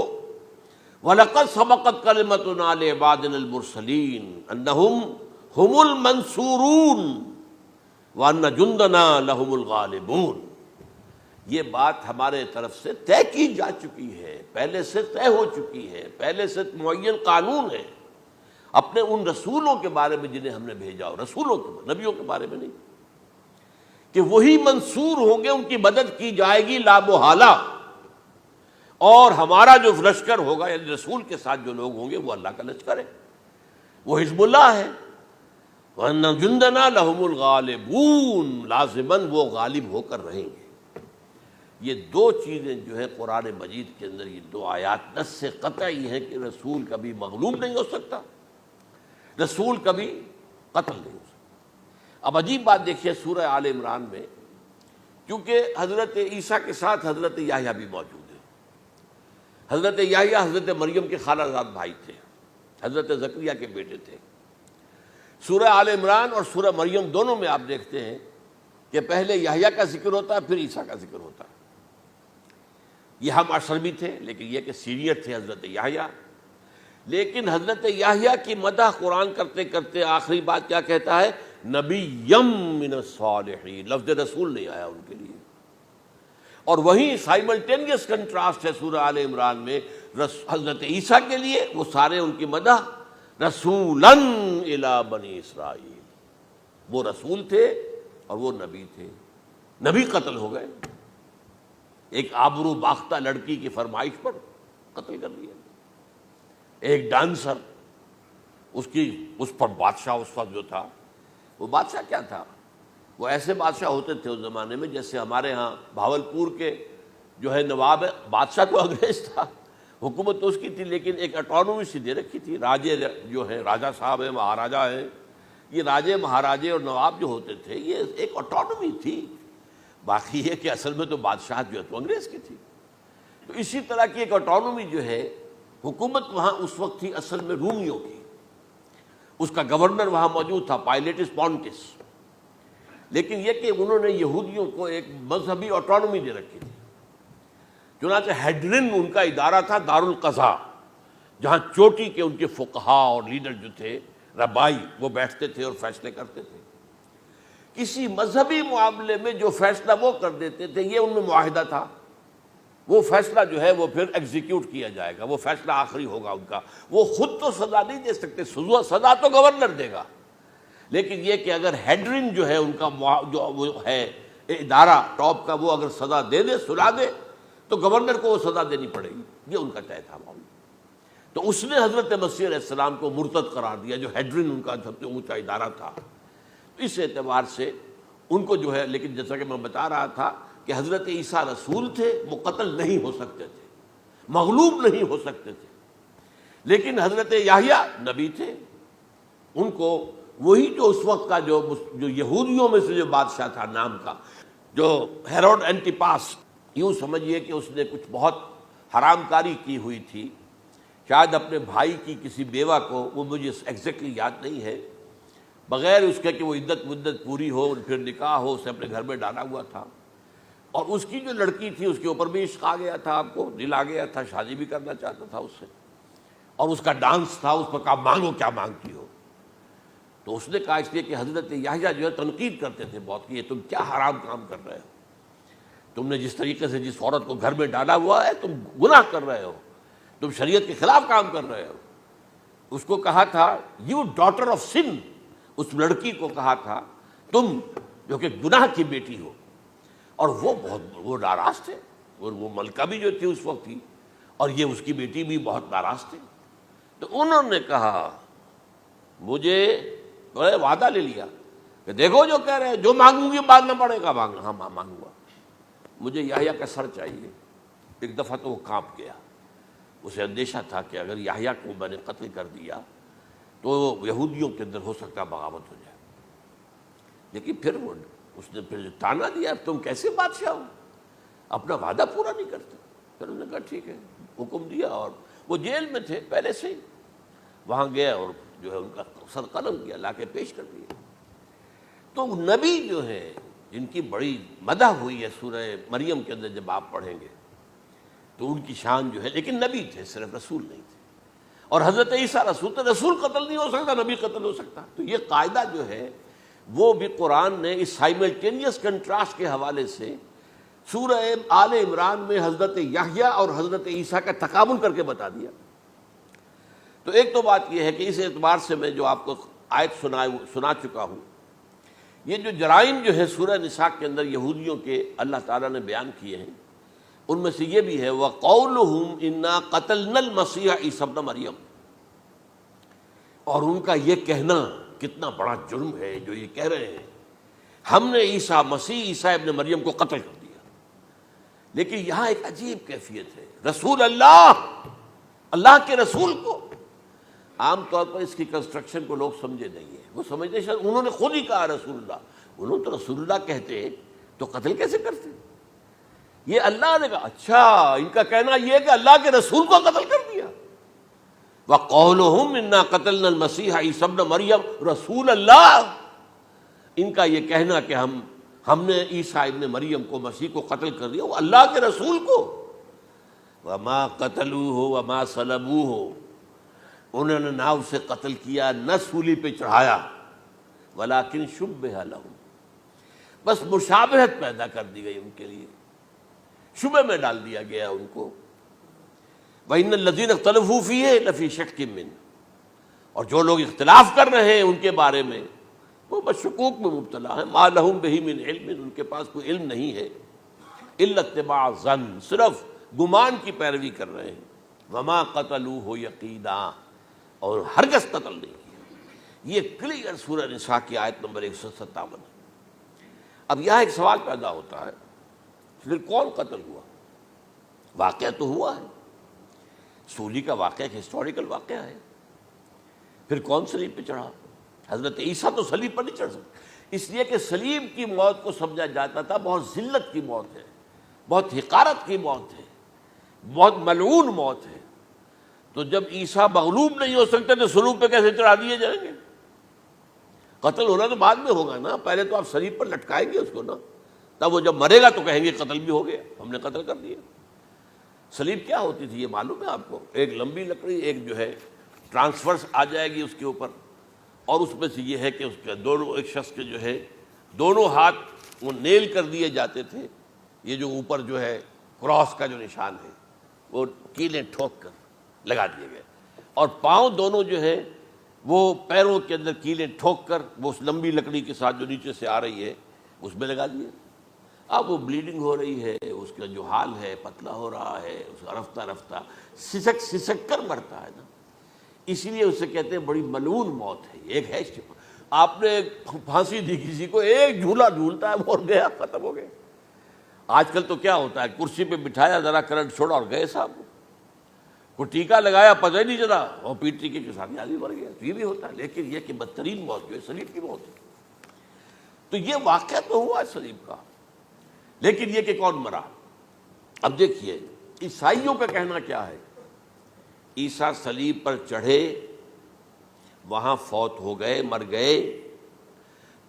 وَلَقَدْ سَبَقَتْ كَلِمَتُنَا لِعِبَادِنَا الْمُرْسَلِينَ أَنَّهُمْ هُمُ الْمَنْصُورُونَ وَأَنَّ جُنْدَنَا لَهُمُ الْغَالِبُونَ۔ یہ بات ہمارے طرف سے طے کی جا چکی ہے، پہلے سے طے ہو چکی ہے، پہلے سے معین قانون ہے اپنے ان رسولوں کے بارے میں جنہیں ہم نے بھیجا ہو، رسولوں کے، نبیوں کے بارے میں نہیں، کہ وہی منصور ہوں گے، ان کی مدد کی جائے گی لا محالہ، اور ہمارا جو لشکر ہوگا یعنی رسول کے ساتھ جو لوگ ہوں گے وہ اللہ کا لشکر ہے، وہ حزب اللہ ہے۔ وَأَنَّ جُنْدَنَا لَهُمُ الْغَالِبُونَ، لازماً وہ غالب ہو کر رہیں گے۔ یہ 2 چیزیں جو ہے قرآن مجید کے اندر، یہ 2 آیات نص سے قطعی ہیں کہ رسول کبھی مغلوب نہیں ہو سکتا، رسول کبھی قتل نہیں ہو سکتا۔ اب عجیب بات دیکھیے سورہ آل عمران میں، کیونکہ حضرت عیسیٰ کے ساتھ حضرت یحییٰ بھی موجود ہیں۔ حضرت یحییٰ حضرت مریم کے خالہ زاد بھائی تھے، حضرت زکریا کے بیٹے تھے۔ سورہ آل عمران اور سورہ مریم دونوں میں آپ دیکھتے ہیں کہ پہلے یحییٰ کا ذکر ہوتا ہے، پھر عیسیٰ کا ذکر ہوتا ہے۔ یہ ہم عصر بھی تھے، لیکن یہ کہ سینئر تھے حضرت یحییٰ۔ لیکن حضرت یحییٰ کی مدح قرآن کرتے کرتے آخری بات کیا کہتا ہے؟ نبیم من الصالحین، لفظ رسول نہیں آیا ان کے لیے۔ اور وہیں سائملٹینیس کنٹراسٹ ہے سورہ آل عمران میں حضرت عیسیٰ کے لیے، وہ سارے ان کی مدح رسولاً الی بنی اسرائیل، وہ رسول تھے اور وہ نبی تھے۔ نبی قتل ہو گئے، ایک آبرو باختہ لڑکی کی فرمائش پر قتل کر دیا۔ ایک ڈانسر، اس پر بادشاہ اس وقت جو تھا، وہ بادشاہ کیا تھا؟ وہ ایسے بادشاہ ہوتے تھے اس زمانے میں جیسے ہمارے ہاں بھاولپور کے جو ہے نواب ہے، بادشاہ تو انگریز تھا، حکومت تو اس کی تھی، لیکن ایک اٹانومی سی دے رکھی تھی۔ راجے جو ہیں، راجا صاحب ہیں، مہاراجا ہیں، یہ راجے مہاراجے اور نواب جو ہوتے تھے یہ ایک اٹانومی تھی۔ باقی یہ کہ اصل میں تو بادشاہ جو ہے تو انگریز کی تھی۔ تو اسی طرح کی ایک اٹانومی جو ہے حکومت وہاں اس وقت تھی اصل میں رومیوں کی، اس کا گورنر وہاں موجود تھا پائلیٹس پونٹس، لیکن یہ کہ انہوں نے یہودیوں کو ایک مذہبی اٹانومی دے رکھی تھی۔ چنانچہ ہیڈرن ان کا ادارہ تھا، دارالقضاء، جہاں چوٹی کے ان کے فقہاء اور لیڈر جو تھے، ربائی، وہ بیٹھتے تھے اور فیصلے کرتے تھے۔ کسی مذہبی معاملے میں جو فیصلہ وہ کر دیتے تھے یہ ان میں معاہدہ تھا، وہ فیصلہ جو ہے وہ پھر ایگزیکیوٹ کیا جائے گا، وہ فیصلہ آخری ہوگا ان کا۔ وہ خود تو سزا نہیں دے سکتے، سزا تو گورنر دے گا، لیکن یہ کہ اگر ہیڈرن جو ہے ان کا جو وہ ہے ادارہ ٹاپ کا، وہ اگر سزا دے دے، سلا دے، تو گورنر کو وہ سزا دینی پڑے گی۔ یہ ان کا طے تھا معاملہ۔ تو اس نے حضرت مسیح علیہ السلام کو مرتد قرار دیا، جو ہیڈرن ان کا سب سے اونچا ادارہ تھا۔ اس اعتبار سے ان کو جو ہے، لیکن جیسا کہ میں بتا رہا تھا کہ حضرت عیسیٰ رسول تھے، وہ قتل نہیں ہو سکتے تھے، مغلوب نہیں ہو سکتے تھے، لیکن حضرت یحییٰ نبی تھے، ان کو وہی جو اس وقت کا جو یہودیوں میں سے جو بادشاہ تھا نام کا، جو ہیروڈ اینٹیپاس، یوں سمجھیے کہ اس نے کچھ بہت حرام کاری کی ہوئی تھی، شاید اپنے بھائی کی کسی بیوہ کو، وہ مجھے ایگزیکٹلی یاد نہیں ہے، بغیر اس کے کہ وہ عدت مدت پوری ہو پھر نکاح ہو، اسے اپنے گھر میں ڈالا ہوا تھا، اور اس کی جو لڑکی تھی اس کے اوپر بھی عشق آ گیا تھا، آپ کو دل آ گیا تھا، شادی بھی کرنا چاہتا تھا اس سے، اور اس کا ڈانس تھا، اس پر کہا مانگو کیا مانگتی ہو۔ تو اس نے کہا، اس لیے کہ حضرت یحییٰ جو ہے تنقید کرتے تھے بہت کہ یہ تم کیا حرام کام کر رہے ہو، تم نے جس طریقے سے جس عورت کو گھر میں ڈالا ہوا ہے تم گناہ کر رہے ہو، تم شریعت کے خلاف کام کر رہے ہو۔ اس کو کہا تھا یو ڈاٹر آف سن، اس لڑکی کو کہا تھا تم جو کہ گناہ کی بیٹی ہو. اور وہ ناراض تھے, اور وہ ملکہ بھی جو تھی اس وقت تھی, اور یہ اس کی بیٹی بھی بہت ناراض تھی. تو انہوں نے کہا, مجھے وعدہ لے لیا کہ دیکھو جو کہہ رہے ہیں, جو مانگوں گی مانگنا پڑے گا. ہاں مانگوں گا. مجھے یحییٰ کا سر چاہیے. ایک دفعہ تو وہ کانپ گیا, اسے اندیشہ تھا کہ اگر یحییٰ کو میں نے قتل کر دیا تو یہودیوں کے اندر ہو سکتا بغاوت ہو جائے. لیکن پھر اس نے پھر تانا دیا, تم کیسے بادشاہ ہو, اپنا وعدہ پورا نہیں کرتے. پھر انہوں نے کہا ٹھیک ہے, حکم دیا. اور وہ جیل میں تھے پہلے سے ہی, وہاں گیا اور جو ہے ان کا سر قلم کیا, لا کے پیش کر دیا. تو نبی جو ہے جن کی بڑی مدح ہوئی ہے سورہ مریم کے اندر, جب آپ پڑھیں گے تو ان کی شان جو ہے, لیکن نبی تھے, صرف رسول نہیں تھے. اور حضرت عیسیٰ رسول تھے, رسول قتل نہیں ہو سکتا, نبی قتل ہو سکتا. تو یہ قاعدہ جو ہے وہ بھی قرآن نے اس سائملٹینیس کنٹراسٹ کے حوالے سے سورہ آل عمران میں حضرت یحییٰ اور حضرت عیسیٰ کا تقابل کر کے بتا دیا. تو ایک تو بات یہ ہے کہ اس اعتبار سے میں جو آپ کو آیت سنا چکا ہوں, یہ جو جرائم جو ہے سورہ نساء کے اندر یہودیوں کے اللہ تعالیٰ نے بیان کیے ہیں, ان میں سے یہ بھی ہے وَقَوْلُهُمْ إِنَّا قَتَلْنَا الْمَسِيحَ عِيسَى ابْنَ مَرْيَمَ. اور ان کا یہ کہنا کتنا بڑا جرم ہے جو یہ کہہ رہے ہیں, ہم نے عیسیٰ ابن مریم کو قتل کر دیا. لیکن یہاں ایک عجیب کیفیت ہے, رسول اللہ کے رسول کو. عام طور پر اس کی کنسٹرکشن کو لوگ سمجھے نہیں ہیں, وہ سمجھتے شاید انہوں نے خود ہی کہا رسول اللہ. انہوں تو رسول اللہ کہتے تو قتل کیسے کرتے؟ یہ اللہ نے کہا. اچھا, ان کا کہنا یہ کہ اللہ کے رسول کو قتل کر دیا. وَقَوْلُهُمْ إِنَّا قَتَلْنَا الْمَسِيحَ عِيسَى ابْنَ مَرْيَمَ رسول اللہ. ان کا یہ کہنا کہ ہم نے عیسیٰ ابن مریم کو, مسیح کو قتل کر دیا, وہ اللہ کے رسول کو. وَمَا قَتَلُوهُ وَمَا صَلَبُوهُ, انہوں نے نہ اسے قتل کیا نہ سولی پہ چڑھایا. وَلَٰكِن شُبِّهَ لَهُمْ, بس مشابہت پیدا کر دی گئی ان کے لیے, شبہ میں ڈال دیا گیا ان کو. وَإِنَّ الَّذِينَ اخْتَلَفُوا فِيهِ لَفِي شَكٍّ مِّنْهُ, اور جو لوگ اختلاف کر رہے ہیں ان کے بارے میں وہ بس شکوک میں مبتلا ہیں. مَا لَهُم بِهِ مِنْ عِلْمٍ, ان کے پاس کوئی علم نہیں ہے. إِلَّا اتِّبَاعَ الظَّنِّ, صرف گمان کی پیروی کر رہے ہیں. وَمَا قَتَلُوهُ يَقِينًا, اور ہرگز قتل نہیں کیا. یہ کلیئر سورہ نساء کی آیت نمبر 157 ہے. اب یہاں ایک سوال پیدا ہوتا ہے, پھر کون قتل ہوا؟ واقعہ تو ہوا ہے, سولی کا واقعہ ایک ہسٹوریکل واقعہ ہے. پھر کون صلیب پہ چڑھا؟ حضرت عیسیٰ تو صلیب پر نہیں چڑھ سکتے, اس لیے کہ صلیب کی موت کو سمجھا جاتا تھا بہت ذلت کی موت ہے, بہت حقارت کی موت ہے, بہت ملعون موت ہے. تو جب عیسیٰ مغلوب نہیں ہو سکتے تو صلیب پہ کیسے چڑھا دیے جائیں گے؟ قتل ہونا تو بعد میں ہوگا نا, پہلے تو آپ صلیب پر لٹکائیں گے اس کو نا, تب وہ جب مرے گا تو کہیں گے قتل بھی ہو گیا, ہم نے قتل کر دیا. صلیب کیا ہوتی تھی یہ معلوم ہے آپ کو؟ ایک لمبی لکڑی, ایک جو ہے ٹرانسفرس آ جائے گی اس کے اوپر, اور اس میں سے یہ ہے کہ اس کے دونوں, ایک شخص کے جو ہے دونوں ہاتھ وہ نیل کر دیے جاتے تھے. یہ جو اوپر جو ہے کراس کا جو نشان ہے وہ کیلیں ٹھوک کر لگا دیے گئے, اور پاؤں دونوں جو ہے وہ پیروں کے اندر کیلیں ٹھوک کر وہ اس لمبی لکڑی کے ساتھ جو نیچے سے آ رہی ہے اس میں لگا دیے. اب وہ بلیڈنگ ہو رہی ہے, اس کا جو حال ہے پتلا ہو رہا ہے, اس کا رفتہ رفتہ سسک کر مرتا ہے نا, اسی لیے اسے کہتے ہیں بڑی ملعون موت ہے. ایک ہے آپ نے پھانسی دی کسی کو, ایک جھولا جھولتا ہے وہ گیا, ختم ہو گیا. آج کل تو کیا ہوتا ہے, کرسی پہ بٹھایا, ذرا کرنٹ چھوڑا اور گئے صاحب, کو ٹیکا لگایا پتہ ہی نہیں چلا, اور پیٹ ٹیکے کے ساتھ آدمی مر گیا. یہ بھی ہوتا ہے, لیکن یہ کہ بدترین موت جو ہے صلیب کی موت ہے. تو یہ واقعہ تو ہوا صلیب کا, لیکن یہ کہ کون مرا؟ اب دیکھیے عیسائیوں کا کہنا کیا ہے. عیسیٰ صلیب پر چڑھے, وہاں فوت ہو گئے, مر گئے,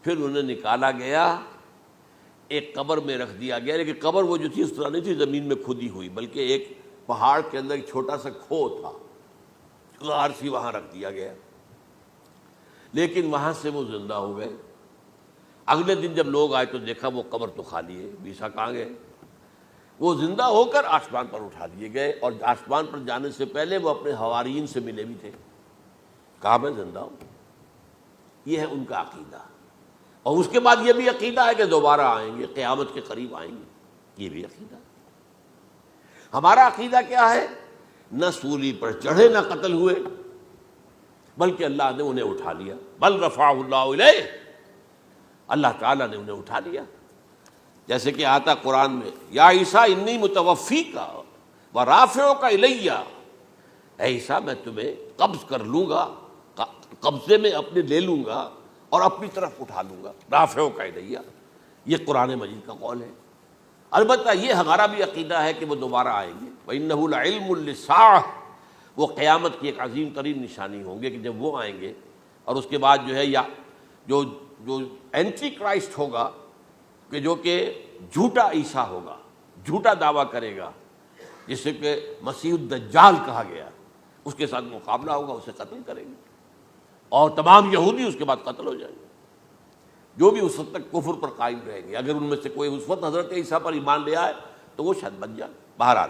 پھر انہیں نکالا گیا, ایک قبر میں رکھ دیا گیا. لیکن قبر وہ جو تھی اس طرح نہیں تھی زمین میں کھودی ہوئی, بلکہ ایک پہاڑ کے اندر ایک چھوٹا سا کھو تھا, غار سی, وہاں رکھ دیا گیا. لیکن وہاں سے وہ زندہ ہو گئے. اگلے دن جب لوگ آئے تو دیکھا وہ قبر تو خالی ہے, عیسیٰ کہاں گئے؟ وہ زندہ ہو کر آسمان پر اٹھا دیے گئے, اور آسمان پر جانے سے پہلے وہ اپنے حواریین سے ملے بھی تھے, کہا میں زندہ ہوں. یہ ہے ان کا عقیدہ. اور اس کے بعد یہ بھی عقیدہ ہے کہ دوبارہ آئیں گے، قیامت کے قریب آئیں گے، یہ بھی عقیدہ ہے۔ ہمارا عقیدہ کیا ہے؟ نہ سولی پر چڑھے نہ قتل ہوئے، بلکہ اللہ نے انہیں اٹھا لیا، بل رفعہ اللہ الیہ، اللہ تعالیٰ نے انہیں اٹھا لیا۔ جیسے کہ آتا قرآن میں، یا عیسیٰ انی متوفیک ورافعک الیہ، اے عیسیٰ میں تمہیں قبض کر لوں گا، قبضے میں اپنے لے لوں گا اور اپنی طرف اٹھا لوں گا، رافعک الیہ، یہ قرآن مجید کا قول ہے۔ البتہ یہ ہمارا بھی عقیدہ ہے کہ وہ دوبارہ آئیں گے، وَإِنَّهُ لَعِلْمٌ لِلسَّاعَةِ، وہ قیامت کی ایک عظیم ترین نشانی ہوں گے کہ جب وہ آئیں گے، اور اس کے بعد جو ہے یا جو اینٹی کرائسٹ ہوگا کہ جو کہ جھوٹا عیسیٰ ہوگا، جھوٹا دعویٰ کرے گا، جسے کہ مسیح الدجال کہا گیا، اس کے ساتھ مقابلہ ہوگا، اسے قتل کریں گے، اور تمام یہودی اس کے بعد قتل ہو جائیں گے، جو بھی اس وقت تک کفر پر قائم رہیں گے۔ اگر ان میں سے کوئی اس وقت حضرت عیسیٰ پر ایمان لے آئے تو وہ شاید بن جائے۔ بہرحال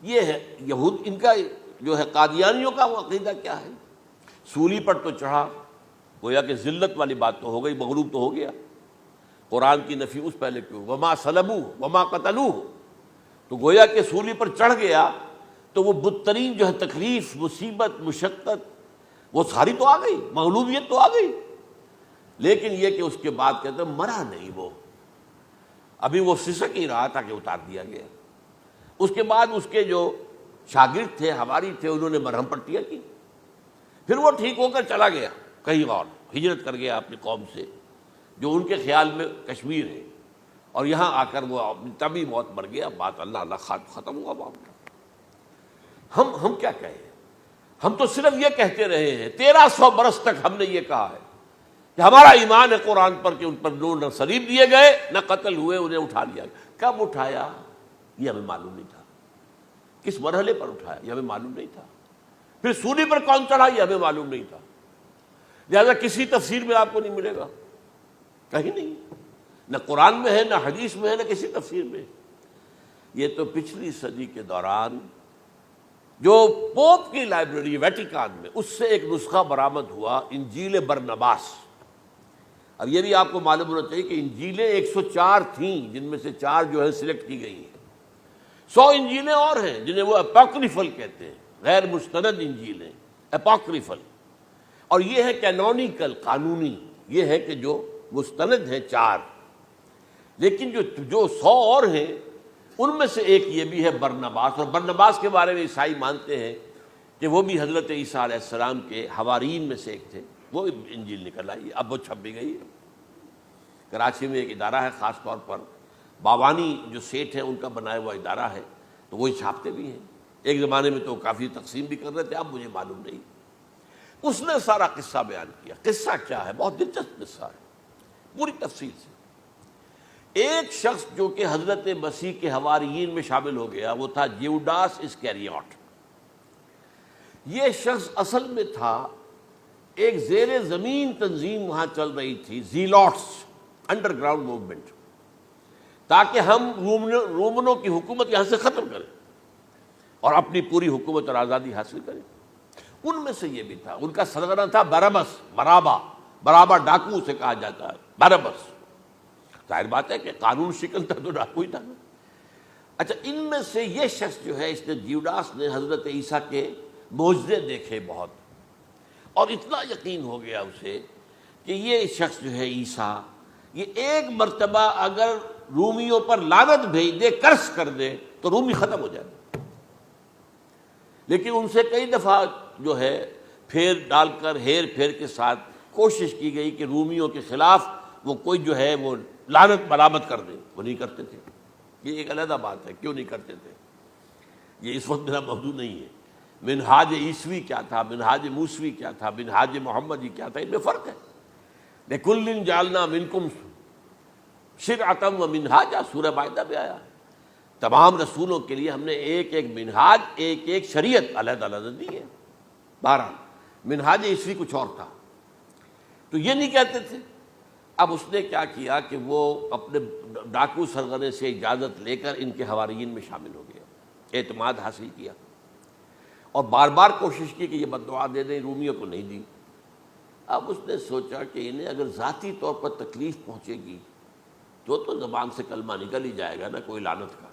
یہ ہے یہود، ان کا جو ہے قادیانیوں کا وہ عقیدہ کیا ہے؟ سولی پر تو چڑھا، گویا کہ ذلت والی بات تو ہو گئی، مغلوب تو ہو گیا، قرآن کی نفی اس پہلے کیوں، وما صلبوہ وما قتلوہ، تو گویا کہ سولی پر چڑھ گیا تو وہ بدترین جو ہے تکلیف، مصیبت، مشقت وہ ساری تو آ گئی، مغلوبیت تو آ گئی، لیکن یہ کہ اس کے بعد کہتے ہیں مرا نہیں، وہ ابھی وہ سسک ہی رہا تھا کہ اتار دیا گیا۔ اس کے بعد اس کے جو شاگرد تھے، حواری تھے، انہوں نے مرہم پٹیاں کی، پھر وہ ٹھیک ہو کر چلا گیا کہیں اور، ہجرت کر گیا اپنی قوم سے جو ان کے خیال میں کشمیر ہے، اور یہاں آ کر وہ تبھی موت مر گیا، بات اللہ اللہ ختم ہوا معاملہ۔ ہم کیا کہیں؟ ہم تو صرف یہ کہتے رہے ہیں، 1300 برس تک ہم نے یہ کہا ہے کہ ہمارا ایمان ہے قرآن پر کہ ان پر نہ صلیب دیے گئے نہ قتل ہوئے، انہیں اٹھا لیا گیا۔ کب اٹھایا یہ ہمیں معلوم نہیں تھا، کس مرحلے پر اٹھایا یہ ہمیں معلوم نہیں تھا، پھر سولی پر کون چڑھا یہ ہمیں معلوم نہیں تھا، لہذا کسی تفسیر میں آپ کو نہیں ملے گا، کہیں نہیں، نہ قرآن میں ہے، نہ حدیث میں ہے، نہ کسی تفسیر میں۔ یہ تو پچھلی صدی کے دوران جو پوپ کی لائبریری ویٹیکان میں، اس سے ایک نسخہ برآمد ہوا، انجیل برنباس۔ اب یہ بھی آپ کو معلوم ہونا چاہیے کہ انجیلیں 104 تھیں، جن میں سے 4 جو ہے سلیکٹ کی گئی ہیں، 100 انجیلیں اور ہیں جنہیں وہ اپوکریفل کہتے ہیں، غیر مستند انجیلیں، اپوکریفل، اور یہ ہے کینونیکل، قانونی، یہ ہے کہ جو مستند ہیں 4، لیکن جو 100 اور ہیں ان میں سے ایک یہ بھی ہے برنباس، اور برنباس کے بارے میں عیسائی مانتے ہیں کہ وہ بھی حضرت عیسیٰ علیہ السلام کے حواریین میں سے ایک تھے، وہ انجیل نکل آئی، اب وہ چھپ بھی گئی ہے۔ کراچی میں ایک ادارہ ہے خاص طور پر، باوانی جو سیٹھ ہیں ان کا بنایا ہوا ادارہ ہے، تو وہی چھاپتے بھی ہیں، ایک زمانے میں تو کافی تقسیم بھی کر رہے تھے، اب مجھے معلوم نہیں۔ اس نے سارا قصہ بیان کیا۔ قصہ کیا ہے؟ بہت دلچسپ قصہ ہے، پوری تفصیل سے۔ ایک شخص جو کہ حضرت مسیح کے حواریین میں شامل ہو گیا، وہ تھا جیوڈاس اسکیریوٹ۔ یہ شخص اصل میں تھا ایک زیر زمین تنظیم وہاں چل رہی تھی، زیلوٹس، انڈر گراؤنڈ موومنٹ، تاکہ ہم رومنوں کی حکومت یہاں سے ختم کریں اور اپنی پوری حکومت اور آزادی حاصل کریں۔ ان میں سے یہ بھی تھا، ان کا سرغنہ تھا برابس، برابا ڈاکو اسے کہا جاتا ہے، برابس۔ ظاہر بات ہے کہ قانون شکن تھا تو ڈاکو ہی تھا۔ اچھا، ان میں سے یہ شخص جو ہے، اس نے جیوڈاس نے حضرت عیسیٰ کے معجزے دیکھے بہت، اور اتنا یقین ہو گیا اسے کہ یہ شخص جو ہے عیسیٰ، یہ ایک مرتبہ اگر رومیوں پر لعنت بھیج دے، کرس کر دے، تو رومی ختم ہو جائے۔ لیکن ان سے کئی دفعہ جو ہے پھیر ڈال کر، ہیر پھیر کے ساتھ کوشش کی گئی کہ رومیوں کے خلاف وہ کوئی جو ہے وہ لعنت برآمد کر دے، وہ نہیں کرتے تھے۔ یہ ایک علیحدہ بات ہے، کیوں نہیں کرتے تھے، یہ اس وقت میرا موضوع نہیں ہے۔ منہاج عیسوی کیا تھا، منہاج موسوی کیا تھا، منہاج محمدی کیا تھا، ان میں فرق ہے۔ لِكُلٍّ جَعَلْنَا مِنْكُمْ شِرْعَةً وَمِنْهَاجًا، سورہ مائدہ میں آیا ہے، تمام رسولوں کے لیے ہم نے ایک ایک منہاج، ایک ایک شریعت علیحدہ علیحدہ دی ہے۔ بہرحال منہاج عیسوی کچھ اور تھا، تو یہ نہیں کہتے تھے۔ اب اس نے کیا کیا کہ وہ اپنے ڈاکو سرغنے سے اجازت لے کر ان کے حواریین میں شامل ہو گیا، اعتماد حاصل کیا، اور بار بار کوشش کی کہ یہ بد دعا دے دیں، رومیوں کو نہیں دی۔ اب اس نے سوچا کہ انہیں اگر ذاتی طور پر تکلیف پہنچے گی تو زبان سے کلمہ نکل ہی جائے گا نا کوئی لعنت کا.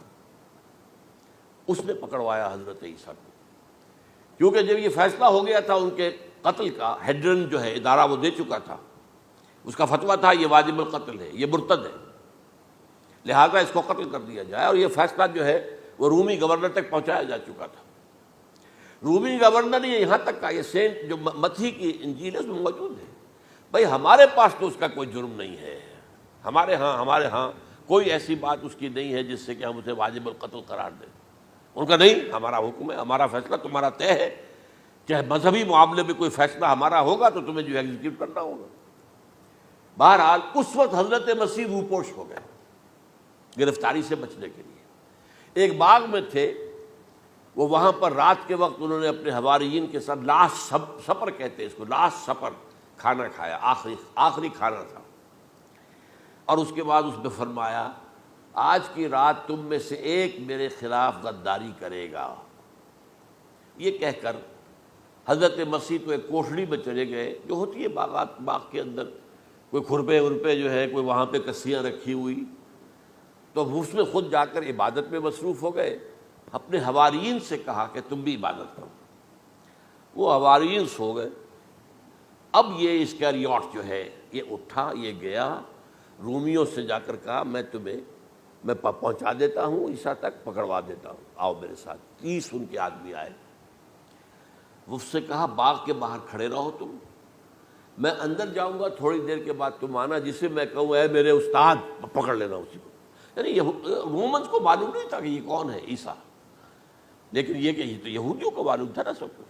اس نے پکڑوایا حضرت عیسیٰ کو، کیونکہ جب یہ فیصلہ ہو گیا تھا ان کے قتل کا، ہیڈرن جو ہے ادارہ وہ دے چکا تھا، اس کا فتویٰ تھا یہ واجب القتل ہے، یہ مرتد ہے، لہذا اس کو قتل کر دیا جائے. اور یہ فیصلہ جو ہے وہ رومی گورنر تک پہنچایا جا چکا تھا. رومی گورنر نے یہاں تک کہا، یہ سینٹ جو متی کی انجیل ہے اس میں موجود ہے، بھائی ہمارے پاس تو اس کا کوئی جرم نہیں ہے، ہمارے ہاں کوئی ایسی بات اس کی نہیں ہے جس سے کہ ہم اسے واجب القتل قرار دیں. ان کا نہیں، ہمارا حکم ہے، ہمارا فیصلہ تمہارا طے ہے، چاہے مذہبی معاملے میں کوئی فیصلہ ہمارا ہوگا تو تمہیں جو ایگزیکیوٹ کرنا ہوگا. بہرحال اس وقت حضرت مسیح روپوش ہو گئے گرفتاری سے بچنے کے لیے. ایک باغ میں تھے وہ، وہاں پر رات کے وقت انہوں نے اپنے حواریین کے ساتھ لاسٹ سپر کہتے ہیں اس کو، لاسٹ سپر کھانا کھایا، آخری کھانا تھا. اور اس کے بعد اس نے فرمایا آج کی رات تم میں سے ایک میرے خلاف غداری کرے گا. یہ کہہ کر حضرت مسیح تو ایک کوٹھڑی میں چلے گئے جو ہوتی ہے باغ کے اندر، کوئی کھرپے ورپے جو ہے، کوئی وہاں پہ کسیاں رکھی ہوئی، تو اس میں خود جا کر عبادت میں مصروف ہو گئے. اپنے حواریین سے کہا کہ تم بھی عبادت کرو. وہ حواریین سو گئے. اب یہ اسکریوٹ جو ہے یہ اٹھا، یہ گیا رومیوں سے جا کر کہا میں پہنچا دیتا ہوں عیسیٰ تک، پکڑوا دیتا ہوں، آؤ میرے ساتھ. 30 ان کے آدمی آئے. وہ اس سے کہا باغ کے باہر کھڑے رہو تم، میں اندر جاؤں گا تھوڑی دیر کے بعد تم آنا، جسے میں کہوں اے میرے استاد، پکڑ لینا اسی کو. یعنی رومنز کو معلوم نہیں تھا کہ یہ کون ہے عیسیٰ، لیکن یہ کہ یہ تو یہودیوں کو معلوم تھا نا سب کو.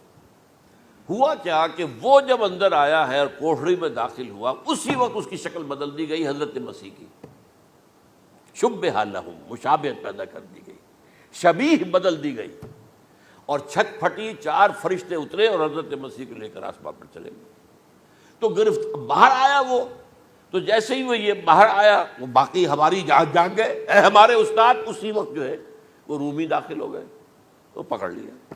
ہوا کیا کہ وہ جب اندر آیا ہے اور کوٹھڑی میں داخل ہوا، اسی وقت اس کی شکل بدل دی گئی حضرت مسیح کی. شبہ لہم، مشابہت پیدا کر دی گئی، شبیہ بدل دی گئی، اور چھت پھٹی، 4 فرشتے اترے اور حضرت مسیح کو لے کر آسمان پر چلے گئے. تو باہر آیا وہ، تو جیسے ہی وہ یہ باہر آیا وہ باقی ہماری جان گئے اے ہمارے استاد. اسی وقت جو ہے وہ رومی داخل ہو گئے، تو پکڑ لیا.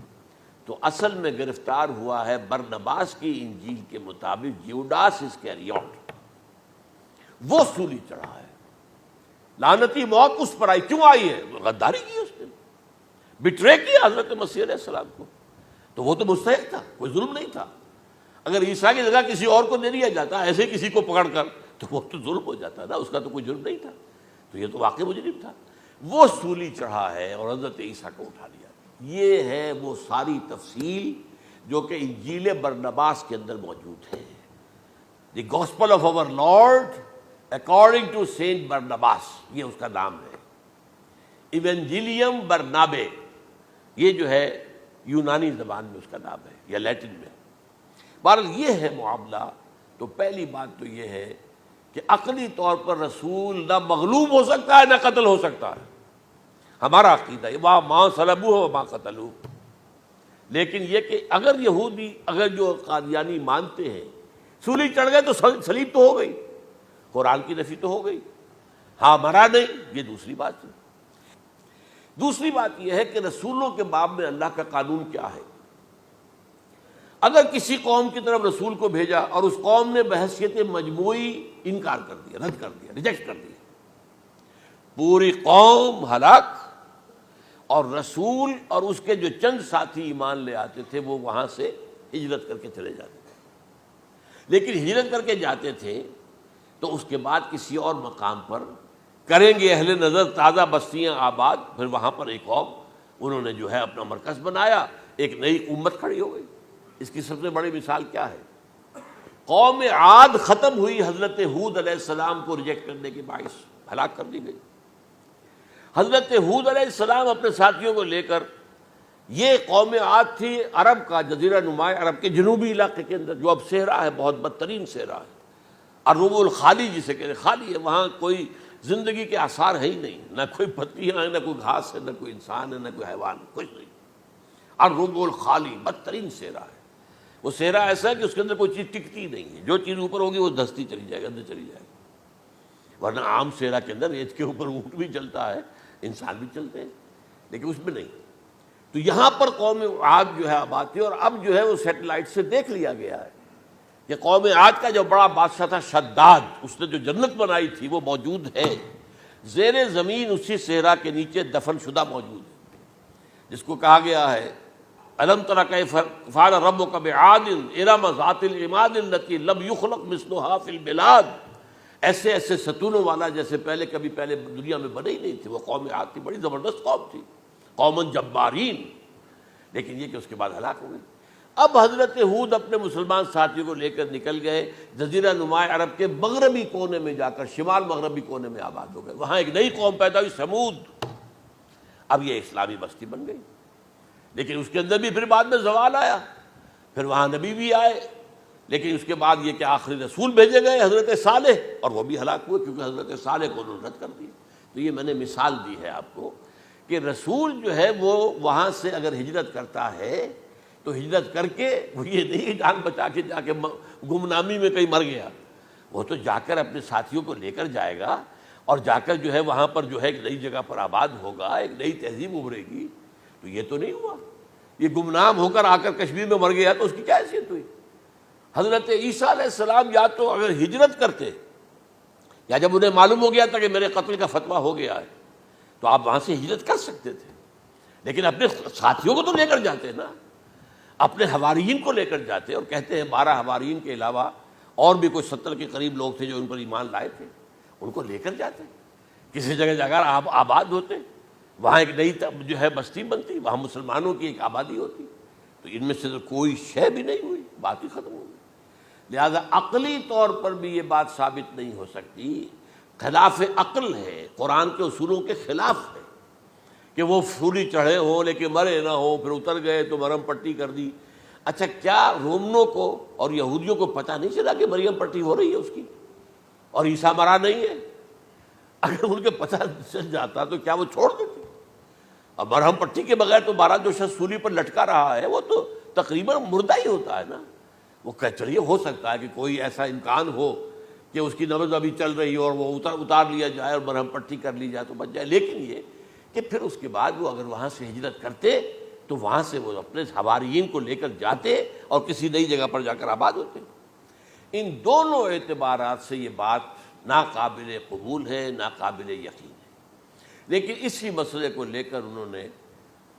تو اصل میں گرفتار ہوا ہے برنباس کی انجیل کے مطابق یوڈاس اسکریوٹ، وہ سولی چڑھا ہے. لعنتی موت اس پر آئی، کیوں آئی ہے؟ غداری کی اس نے، بٹرے کیا حضرت مسیح علیہ السلام کو. تو وہ تو مستحق تھا، کوئی ظلم نہیں تھا. اگر عیسیٰ کی جگہ کسی اور کو دے دیا جاتا ایسے کسی کو پکڑ کر تو وہ تو ظلم ہو جاتا نا، اس کا تو کوئی جرم نہیں تھا. تو یہ تو واقعی مجرم تھا. وہ سولی چڑھا ہے اور حضرت عیسیٰ کو اٹھا لیا. یہ ہے وہ ساری تفصیل جو کہ انجیل برنباس کے اندر موجود ہے. The gospel of our Lord according to saint Barnabas, یہ اس کا نام ہے. ایونجیلیم برنابے، یہ جو ہے یونانی زبان میں اس کا نام ہے یا لیٹن میں. بہرحال یہ ہے معاملہ. تو پہلی بات تو یہ ہے کہ عقلی طور پر رسول نہ مغلوب ہو سکتا ہے نہ قتل ہو سکتا ہے. ہمارا عقیدہ ہے ماں صلبوہ وما قتلوہ. لیکن یہ کہ اگر یہودی، اگر جو قادیانی مانتے ہیں سولی چڑھ گئے تو صلیب تو ہو گئی، قرآن کی نفی تو ہو گئی، ہاں مرا نہیں، یہ دوسری بات ہے. دوسری بات یہ ہے کہ رسولوں کے باب میں اللہ کا قانون کیا ہے. اگر کسی قوم کی طرف رسول کو بھیجا اور اس قوم نے بحیثیت مجموعی انکار کر دیا، رد کر دیا، ریجیکٹ کر دیا، پوری قوم ہلاک، اور رسول اور اس کے جو چند ساتھی ایمان لے آتے تھے وہ وہاں سے ہجرت کر کے چلے جاتے تھے. لیکن ہجرت کر کے جاتے تھے تو اس کے بعد کسی اور مقام پر کریں گے اہل نظر تازہ بستیاں آباد. پھر وہاں پر ایک قوم انہوں نے جو ہے اپنا مرکز بنایا، ایک نئی امت کھڑی ہو گئی. اس کی سب سے بڑی مثال کیا ہے؟ قوم عاد ختم ہوئی حضرت ہود علیہ السلام کو ریجیکٹ کرنے کے باعث، ہلاک کر دی گئی. حضرت ہود علیہ السلام اپنے ساتھیوں کو لے کر، یہ قوم عاد تھی عرب کا جزیرہ نما، عرب کے جنوبی علاقے کے اندر جو اب صحرا ہے، بہت بدترین صحرا ہے، الربع الخالی جسے کہتے ہیں، خالی ہے، وہاں کوئی زندگی کے آثار ہے ہی نہیں، نہ کوئی پتیاں ہیں، نہ کوئی گھاس ہے، نہ کوئی انسان ہے، نہ کوئی حیوان، کچھ نہیں. الربع الخالی بدترین صحرا ہے. وہ صحرا ایسا ہے کہ اس کے اندر کوئی چیز ٹکتی نہیں ہے، جو چیز اوپر ہوگی وہ دھستی چلی جائے گی، اندر چلی جائے گی. ورنہ عام صحرا کے اندر ریت کے اوپر اونٹ بھی چلتا ہے، انسان بھی چلتے ہیں، لیکن اس میں نہیں. تو یہاں پر قوم عاد جو ہے آباد تھی، اور اب جو ہے وہ سیٹلائٹ سے دیکھ لیا گیا ہے کہ قوم عاد کا جو بڑا بادشاہ تھا شداد، اس نے جو جنت بنائی تھی وہ موجود ہے، زیر زمین اسی صحرا کے نیچے دفن شدہ موجود ہے، جس کو کہا گیا ہے الم تر کیف فعل ربک بعاد ارم ذات العماد التی لم یخلق مثلها فی البلاد، ایسے ایسے ستونوں والا جیسے پہلے دنیا میں بنے ہی نہیں تھے۔ وہ قوم عاد تھی، بڑی زبردست قوم تھی، قوم جبارین، لیکن یہ کہ اس کے بعد ہلاک ہو گئی۔ اب حضرت ہود اپنے مسلمان ساتھیوں کو لے کر نکل گئے، جزیرہ نما عرب کے مغربی کونے میں جا کر، شمال مغربی کونے میں آباد ہو گئے، وہاں ایک نئی قوم پیدا ہوئی سمود۔ اب یہ اسلامی بستی بن گئی، لیکن اس کے اندر بھی پھر بعد میں زوال آیا، پھر وہاں نبی بھی آئے، لیکن اس کے بعد یہ کہ آخری رسول بھیجے گئے حضرت صالح، اور وہ بھی ہلاک ہوئے کیونکہ حضرت صالح کو انہوں نے رد کر دیا۔ تو یہ میں نے مثال دی ہے آپ کو کہ رسول جو ہے وہ وہاں سے اگر ہجرت کرتا ہے تو ہجرت کر کے وہ یہ نہیں جان بچا کے جا کے گمنامی میں کہیں مر گیا، وہ تو جا کر اپنے ساتھیوں کو لے کر جائے گا، اور جا کر جو ہے وہاں پر جو ہے ایک نئی جگہ پر آباد ہوگا، ایک نئی تہذیب ابھرے گی۔ تو یہ تو نہیں ہوا، یہ گمنام ہو کر آ کر کشمیر میں مر گیا تو اس کی کیا حیثیت ہوئی؟ حضرت عیسیٰ علیہ السلام یا تو اگر ہجرت کرتے، یا جب انہیں معلوم ہو گیا تھا کہ میرے قتل کا فتویٰ ہو گیا ہے، تو آپ وہاں سے ہجرت کر سکتے تھے، لیکن اپنے ساتھیوں کو تو لے کر جاتے نا، اپنے حواریین کو لے کر جاتے، اور کہتے ہیں 12 حواریین کے علاوہ اور بھی کوئی 70 کے قریب لوگ تھے جو ان پر ایمان لائے تھے، ان کو لے کر جاتے، کسی جگہ جا کر آباد ہوتے، وہاں ایک نئی جو ہے بستی بنتی، وہاں مسلمانوں کی ایک آبادی ہوتی۔ تو ان میں سے تو کوئی شے بھی نہیں ہوئی، بات ہی ختم ہو گئی۔ لہذا عقلی طور پر بھی یہ بات ثابت نہیں ہو سکتی، خلاف عقل ہے، قرآن کے اصولوں کے خلاف ہے کہ وہ پھولی چڑھے ہوں لیکن مرے نہ ہوں، پھر اتر گئے تو مرہم پٹی کر دی۔ اچھا، کیا رومنوں کو اور یہودیوں کو پتہ نہیں چلا کہ مریم پٹی ہو رہی ہے اس کی اور عیسیٰ مرا نہیں ہے؟ اگر ان کے پتہ چل جاتا تو کیا وہ چھوڑ دیتے؟ اب مرہم پٹی کے بغیر تو 12 جو شخص سولی پر لٹکا رہا ہے وہ تو تقریباً مردہ ہی ہوتا ہے نا۔ وہ چلیے ہو سکتا ہے کہ کوئی ایسا امکان ہو کہ اس کی نبض ابھی چل رہی ہو اور وہ اتار لیا جائے اور مرہم پٹی کر لی جائے تو بچ جائے، لیکن یہ کہ پھر اس کے بعد وہ اگر وہاں سے ہجرت کرتے تو وہاں سے وہ اپنے حواریین کو لے کر جاتے اور کسی نئی جگہ پر جا کر آباد ہوتے۔ ان دونوں اعتبارات سے یہ بات ناقابل قبول ہے، ناقابل یقین ہے۔ لیکن اسی مسئلے کو لے کر انہوں نے،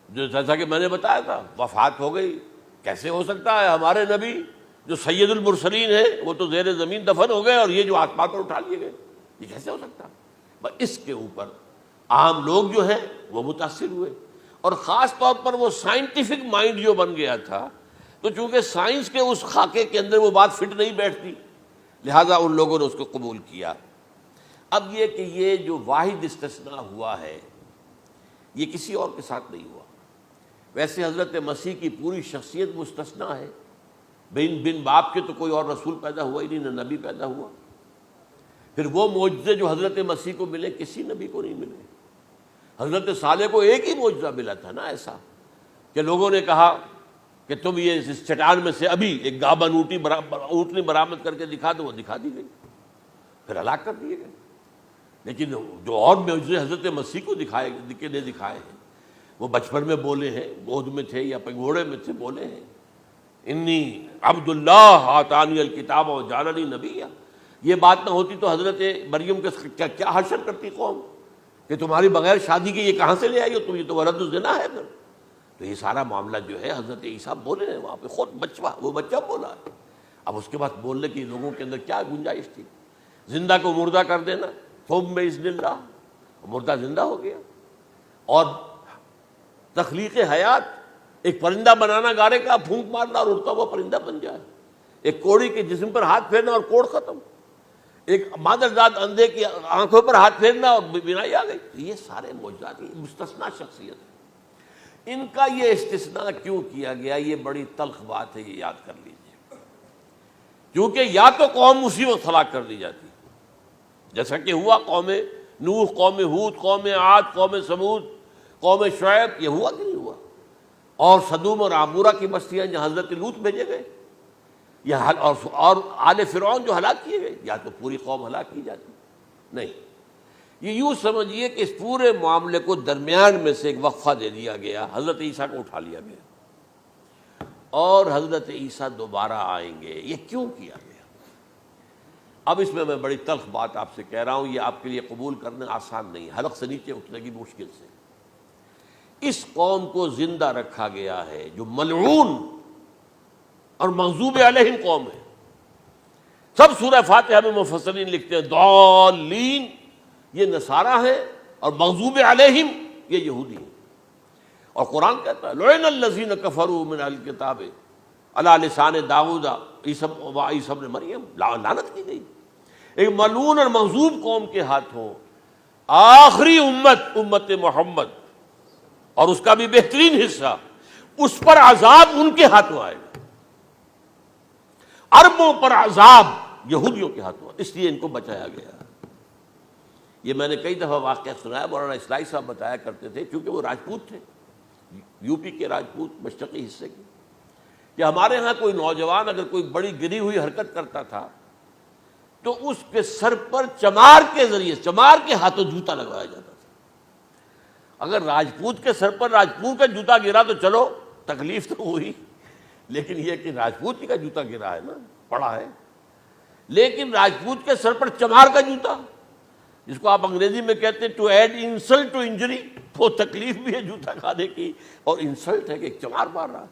جو جیسا کہ میں نے بتایا تھا، وفات ہو گئی، کیسے ہو سکتا ہے ہمارے نبی جو سید المرسلین ہے وہ تو زیر زمین دفن ہو گئے اور یہ جو آسمان پر اٹھا لیے گئے، یہ کیسے ہو سکتا؟ بس اس کے اوپر عام لوگ جو ہیں وہ متاثر ہوئے، اور خاص طور پر وہ سائنٹیفک مائنڈ جو بن گیا تھا، تو چونکہ سائنس کے اس خاکے کے اندر وہ بات فٹ نہیں بیٹھتی، لہذا ان لوگوں نے اس کو قبول کیا۔ اب یہ کہ یہ جو واحد استثناء ہوا ہے یہ کسی اور کے ساتھ نہیں ہوا۔ ویسے حضرت مسیح کی پوری شخصیت مستثنیٰ ہے، بن باپ کے تو کوئی اور رسول پیدا ہوا ہی نہیں، نہ نبی پیدا ہوا۔ پھر وہ معجزے جو حضرت مسیح کو ملے کسی نبی کو نہیں ملے۔ حضرت صالح کو ایک ہی معجزہ ملا تھا نا ایسا کہ لوگوں نے کہا کہ تم یہ اس چٹان میں سے ابھی ایک گابن اونٹنی برآمد کر کے دکھا دو، وہ دکھا دی گئی، پھر ہلاک کر دیے گئے۔ لیکن جو اور معجزے حضرت مسیح کو دکھائے ہیں وہ بچپن میں بولے ہیں، گود میں تھے یا پگھوڑے میں تھے، بولے ہیں انی عبداللہ آتانی الکتاب و جعلنی نبیا۔ یہ بات نہ ہوتی تو حضرت مریم کے کیا حشر کرتی قوم کہ تمہاری بغیر شادی کی یہ کہاں سے لے آئی ہو تم، یہ تو ولد الزنا ہے۔ پھر تو یہ سارا معاملہ جو ہے حضرت عیسیٰ بولے ہیں وہاں پہ، خود وہ بچہ بولا ہے۔ اب اس کے بعد بولنے کی لوگوں کے اندر کیا گنجائش تھی؟ زندہ کو مردہ کر دینا، ثم باذن اللہ، مردہ زندہ ہو گیا، اور تخلیق حیات، ایک پرندہ بنانا گارے کا، پھونک مارنا اور اڑتا ہوا پرندہ بن جائے، ایک کوڑی کے جسم پر ہاتھ پھیرنا اور کوڑ ختم، ایک مادرزاد اندھے کی آنکھوں پر ہاتھ پھیرنا اور بینائی آ گئی۔ یہ سارے معجزات مستثنیٰ شخصیت ہے۔ ان کا یہ استثناء کیوں کیا گیا، یہ بڑی تلخ بات ہے، یہ یاد کر لیجیے، کیونکہ یا تو قوم اسی وقت ہلاک کر دی جاتی جیسا کہ ہوا قوم نوح، قوم ہود، قوم عاد، قوم سمود، قوم شعیب، یہ ہوا کہ نہیں ہوا، اور سدوم اور عمورہ کی بستیاں جہاں حضرت لوط بھیجے گئے، اور آل فرعون جو ہلاک کیے گئے، یا تو پوری قوم ہلاک کی جاتی؟ نہیں، یہ یوں سمجھیے کہ اس پورے معاملے کو درمیان میں سے ایک وقفہ دے دیا گیا، حضرت عیسیٰ کو اٹھا لیا گیا۔ اور حضرت عیسیٰ دوبارہ آئیں گے. یہ کیوں کیا گیا؟ اب اس میں بڑی تلخ بات آپ سے کہہ رہا ہوں، یہ آپ کے لیے قبول کرنا آسان نہیں، حلق سے نیچے اٹھنے کی مشکل سے. اس قوم کو زندہ رکھا گیا ہے جو ملعون اور مغضوب علیہم قوم ہے. سب سورہ فاتحہ میں مفسرین لکھتے ہیں ضالین یہ نصارہ ہے اور مغضوب علیہم یہ یہودی ہیں. اور قرآن کہتا ہے لعن الذین کفروا من اہل الکتاب علی لسان داؤد عیسی ابن مریم، لعنت کی گئی ایک ملعون اور مغضوب قوم کے ہاتھوں. آخری امت محمد اور اس کا بھی بہترین حصہ، اس پر عذاب ان کے ہاتھوں آئے گا. عربوں پر عذاب یہودیوں کے ہاتھوں، اس لیے ان کو بچایا گیا. یہ میں نے کئی دفعہ واقعہ سنایا، مولانا اسلائی صاحب بتایا کرتے تھے، کیونکہ وہ راجپوت تھے، یو پی کے راجپوت مشرقی حصے کے، کہ ہمارے ہاں کوئی نوجوان اگر کوئی بڑی گری ہوئی حرکت کرتا تھا تو اس کے سر پر چمار کے ذریعے، چمار کے ہاتھوں جوتا لگوایا جاتا تھا. اگر راجپوت کے سر پر راجپوت کا جوتا گرا تو چلو تکلیف تو ہوئی، لیکن یہ کہ راجپوت کا جوتا گرا ہے نا، پڑا ہے. لیکن راجپوت کے سر پر چمار کا جوتا، جس کو آپ انگریزی میں کہتے ہیں to add insult to injury, وہ تکلیف بھی ہے جوتا کھانے کی اور انسلٹ ہے کہ ایک چمار مار رہا.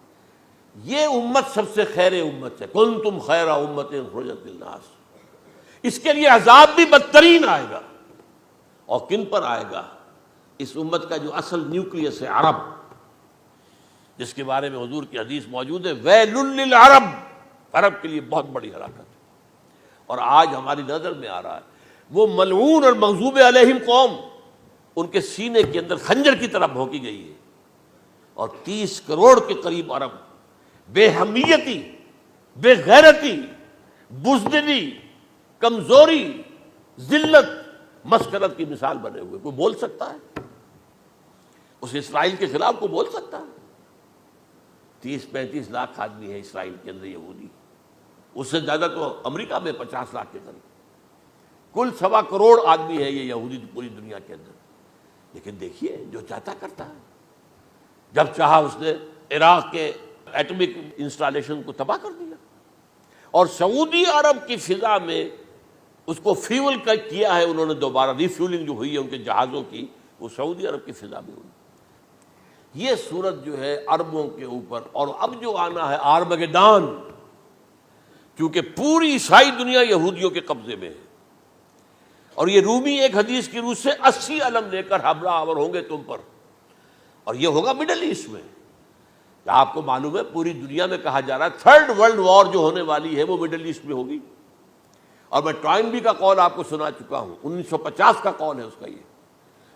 یہ امت سب سے خیر امت ہے، کنتم خیر امت اخرجت للناس. اس کے لیے عذاب بھی بدترین آئے گا. اور کن پر آئے گا؟ اس امت کا جو اصل نیوکلیس ہے عرب، جس کے بارے میں حضور کی حدیث موجود ہے ویل للعرب، عرب کے لیے بہت بڑی ہلاکت. اور آج ہماری نظر میں آ رہا ہے وہ ملعون اور مغضوب علیہم قوم ان کے سینے کے اندر خنجر کی طرح بھونکی گئی ہے. اور 30 کروڑ کے قریب عرب بے حمیتی، بے غیرتی، بزدلی، کمزوری، ذلت، مسکنت کی مثال بنے ہوئے. کوئی بول سکتا ہے اس اسرائیل کے خلاف؟ کوئی بول سکتا ہے؟ 30-35 لاکھ آدمی ہے اسرائیل کے اندر یہودی، اس سے زیادہ تو امریکہ میں 50 لاکھ کے قریب. کل 1.25 کروڑ آدمی ہے یہ یہودی پوری دنیا کے اندر. لیکن دیکھیے جو چاہتا کرتا ہے. جب چاہا اس نے عراق کے ایٹمک انسٹالیشن کو تباہ کر دیا، اور سعودی عرب کی فضا میں اس کو فیول کیا ہے انہوں نے، دوبارہ ریفیولنگ جو ہوئی ہے ان کے جہازوں کی، وہ سعودی عرب کی فضا میں ہوئی. یہ صورت جو ہے عربوں کے اوپر. اور اب جو آنا ہے آرمگڈان، کیونکہ پوری عیسائی دنیا یہودیوں کے قبضے میں ہے، اور یہ رومی ایک حدیث کی روح سے 80 علم لے کر حملہ آور ہوں گے تم پر. اور یہ ہوگا مڈل ایسٹ میں. آپ کو معلوم ہے پوری دنیا میں کہا جا رہا ہے 3rd ورلڈ وار جو ہونے والی ہے وہ مڈل ایسٹ میں ہوگی. اور میں ٹوائنبی کا قول آپ کو سنا چکا ہوں، 1950 کا قول ہے اس کا. یہ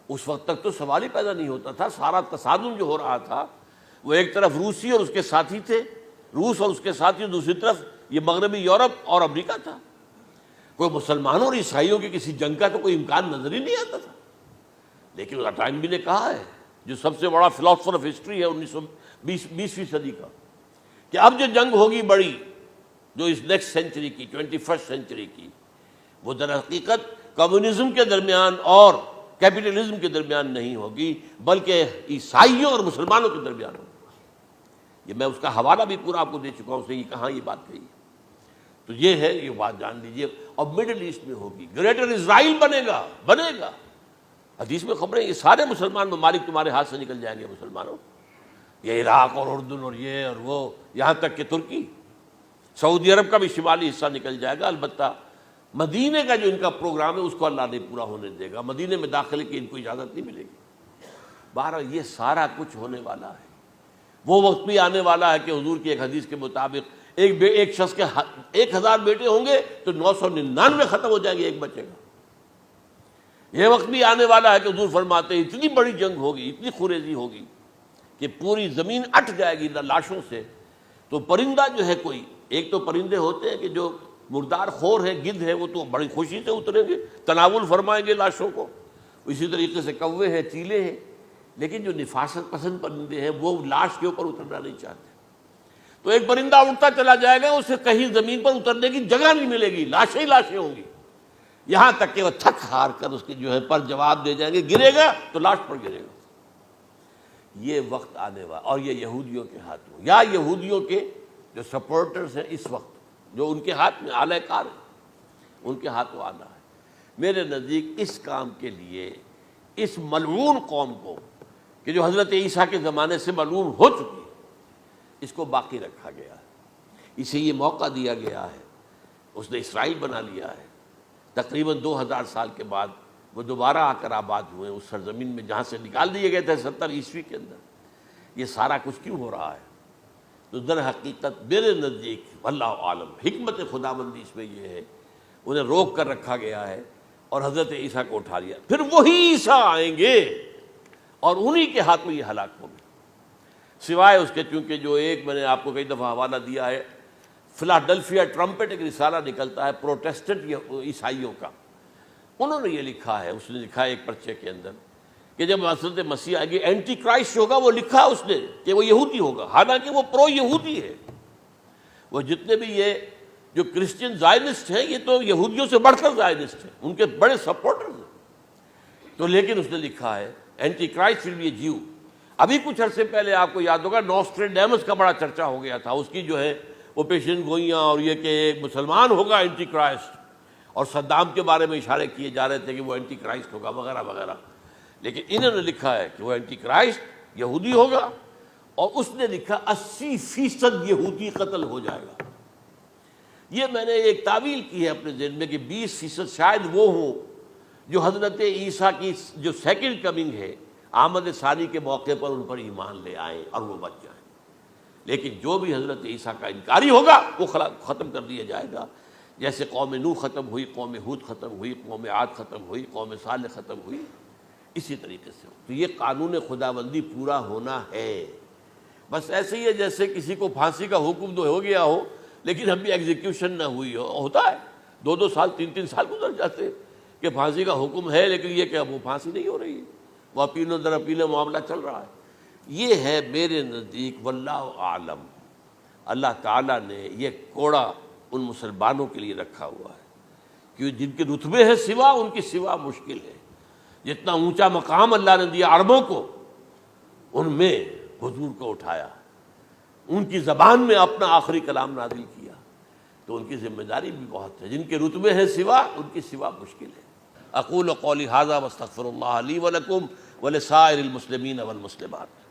اس وقت تک تو سوال ہی پیدا نہیں ہوتا تھا. سارا تصادم جو ہو رہا تھا وہ ایک طرف روسی اور اس کے ساتھی تھے، روس اور اس کے ساتھی، دوسری طرف یہ مغربی یورپ اور امریکہ تھا. کوئی مسلمانوں اور عیسائیوں کی کسی جنگ کا تو کوئی امکان نظر ہی نہیں آتا تھا. لیکن ٹائنبی نے کہا ہے، جو سب سے بڑا فلاسفر آف ہسٹری ہے 20ویں صدی کا، کہ اب جو جنگ ہوگی بڑی، جو اس نیکسٹ سینچری کی، 21st سینچری کی، وہ در حقیقت کمیونزم کے درمیان اور کیپٹلزم کے درمیان نہیں ہوگی، بلکہ عیسائیوں اور مسلمانوں کے درمیان ہوگی. یہ میں اس کا حوالہ بھی پورا آپ کو دے چکا ہوں، اس نے یہ کہاں یہ بات کہی. تو یہ ہے، یہ بات جان لیجیے. اور مڈل ایسٹ میں ہوگی، گریٹر اسرائیل بنے گا. حدیث میں خبریں، یہ سارے مسلمان ممالک تمہارے ہاتھ سے نکل جائیں گے مسلمانوں. یہ عراق اور اردن اور یہ اور وہ، یہاں تک کہ ترکی، سعودی عرب کا بھی شمالی حصہ نکل جائے گا. البتہ مدینے کا جو ان کا پروگرام ہے اس کو اللہ نہیں پورا ہونے دے گا. مدینے میں داخلے کی ان کو اجازت نہیں ملے گی. بہرحال یہ سارا کچھ ہونے والا ہے. وہ وقت بھی آنے والا ہے کہ حضور کی ایک حدیث کے مطابق ایک شخص کے 1000 بیٹے ہوں گے تو 999 ختم ہو جائیں گے، ایک بچے گا. یہ وقت بھی آنے والا ہے کہ حضور فرماتے ہیں اتنی بڑی جنگ ہوگی، اتنی خونریزی ہوگی کہ پوری زمین اٹھ جائے گی لاشوں سے. تو پرندہ جو ہے، کوئی ایک تو پرندے ہوتے ہیں کہ جو مردار خور ہے، گدھ ہے، وہ تو بڑی خوشی سے اتریں گے، تناول فرمائیں گے لاشوں کو. اسی طریقے سے کوے ہیں، چیلے ہیں. لیکن جو نفاست پسند پرندے ہیں وہ لاش کے اوپر اترنا نہیں چاہتے. تو ایک پرندہ اڑتا چلا جائے گا، اسے کہیں زمین پر اترنے کی جگہ نہیں ملے گی، لاشیں ہی لاشیں ہوں گی. یہاں تک کہ وہ تھک ہار کر اس کے جو ہے پر جواب دے جائیں گے، گرے گا تو لاش پر گرے گا. یہ وقت آنے والا، اور یہ یہودیوں کے ہاتھوں، یا یہودیوں کے جو سپورٹرز ہیں اس وقت، جو ان کے ہاتھ میں اعلی کار ہیں، ان کے ہاتھوں آنا ہے۔ میرے نزدیک اس کام کے لیے اس ملعون قوم کو، کہ جو حضرت عیسیٰ کے زمانے سے ملعون ہو چکی ہے، اس کو باقی رکھا گیا ہے، اسے یہ موقع دیا گیا ہے۔ اس نے اسرائیل بنا لیا ہے، تقریباً 2000 سال کے بعد وہ دوبارہ آ کر آباد ہوئے اس سرزمین میں جہاں سے نکال دیے گئے تھے 70 عیسوی کے اندر۔ یہ سارا کچھ کیوں ہو رہا ہے؟ تو در حقیقت میرے نزدیک واللہ عالم حکمت خداوندی اس میں یہ ہے، انہیں روک کر رکھا گیا ہے اور حضرت عیسیٰ کو اٹھا لیا۔ پھر وہی عیسیٰ آئیں گے اور انہی کے ہاتھ میں یہ ہلاک ہوں گے، سوائے اس کے، چونکہ جو ایک میں نے آپ کو کئی دفعہ حوالہ دیا ہے، فلاڈلفیا ٹرمپٹ ایک رسالہ نکلتا ہے پروٹیسٹنٹ عیسائیوں کا، انہوں نے یہ لکھا ہے، اس نے لکھا ہے ایک پرچے کے اندر کہ جب حضرت مسیح آئے گی اینٹی کرائسٹ ہوگا، وہ لکھا اس نے کہ وہ یہودی ہوگا، حالانکہ وہ پرو یہودی ہے۔ وہ جتنے بھی یہ جو کرسچن زائنسٹ ہیں، یہ تو یہودیوں سے بڑھ کر زائنسٹ ہیں، ان کے بڑے سپورٹرز ہیں۔ تو لیکن اس نے لکھا ہے اینٹی کرائسٹ ول بی اے جیو۔ ابھی کچھ عرصے پہلے آپ کو یاد ہوگا نوسٹریڈیمس کا بڑا چرچا ہو گیا تھا، اس کی جو ہے وہ پیشن گوئیاں، اور یہ کہ ایک مسلمان ہوگا اینٹی کرائسٹ، اور صدام کے بارے میں اشارے کیے جا رہے تھے کہ وہ اینٹی کرائسٹ ہوگا وغیرہ وغیرہ۔ لیکن انہوں نے لکھا ہے کہ وہ اینٹی کرائسٹ یہودی ہوگا، اور اس نے لکھا 80% یہودی قتل ہو جائے گا۔ یہ میں نے ایک تعویل کی ہے اپنے ذہن میں کہ 20% شاید وہ ہوں جو حضرت عیسیٰ کی جو سیکنڈ کمنگ ہے، آمد ثانی کے موقع پر ان پر ایمان لے آئیں اور وہ بچ جائیں۔ لیکن جو بھی حضرت عیسیٰ کا انکاری ہوگا وہ ختم کر دیا جائے گا، جیسے قوم نوح ختم ہوئی، قوم ہود ختم ہوئی، قوم عاد ختم ہوئی، قوم صالح ختم ہوئی، اسی طریقے سے۔ تو یہ قانون خداوندی پورا ہونا ہے۔ بس ایسے ہی ہے جیسے کسی کو پھانسی کا حکم تو ہو گیا ہو لیکن ابھی ایگزیکیوشن نہ ہوئی ہو، ہوتا ہے 2 سال 3 سال گزر جاتے کہ پھانسی کا حکم ہے لیکن یہ کہ اب وہ پھانسی نہیں ہو رہی ہے، وہ اپیلوں در اپیلوں معاملہ چل رہا ہے۔ یہ ہے میرے نزدیک واللہ عالم، اللہ تعالیٰ نے یہ کوڑا ان مسلمانوں کے لیے رکھا ہوا ہے کہ جن کے رتبے ہیں سوا، ان کی سوا مشکل ہے۔ جتنا اونچا مقام اللہ نے دیا عربوں کو، ان میں حضور کو اٹھایا، ان کی زبان میں اپنا آخری کلام نازل کیا، تو ان کی ذمہ داری بھی بہت ہے۔ جن کے رتبے ہیں سوا، ان کی سوا مشکل ہے۔ اقول قولی ھذا واستغفر اللہ لی ولکم ولسائر المسلمین والمسلمات۔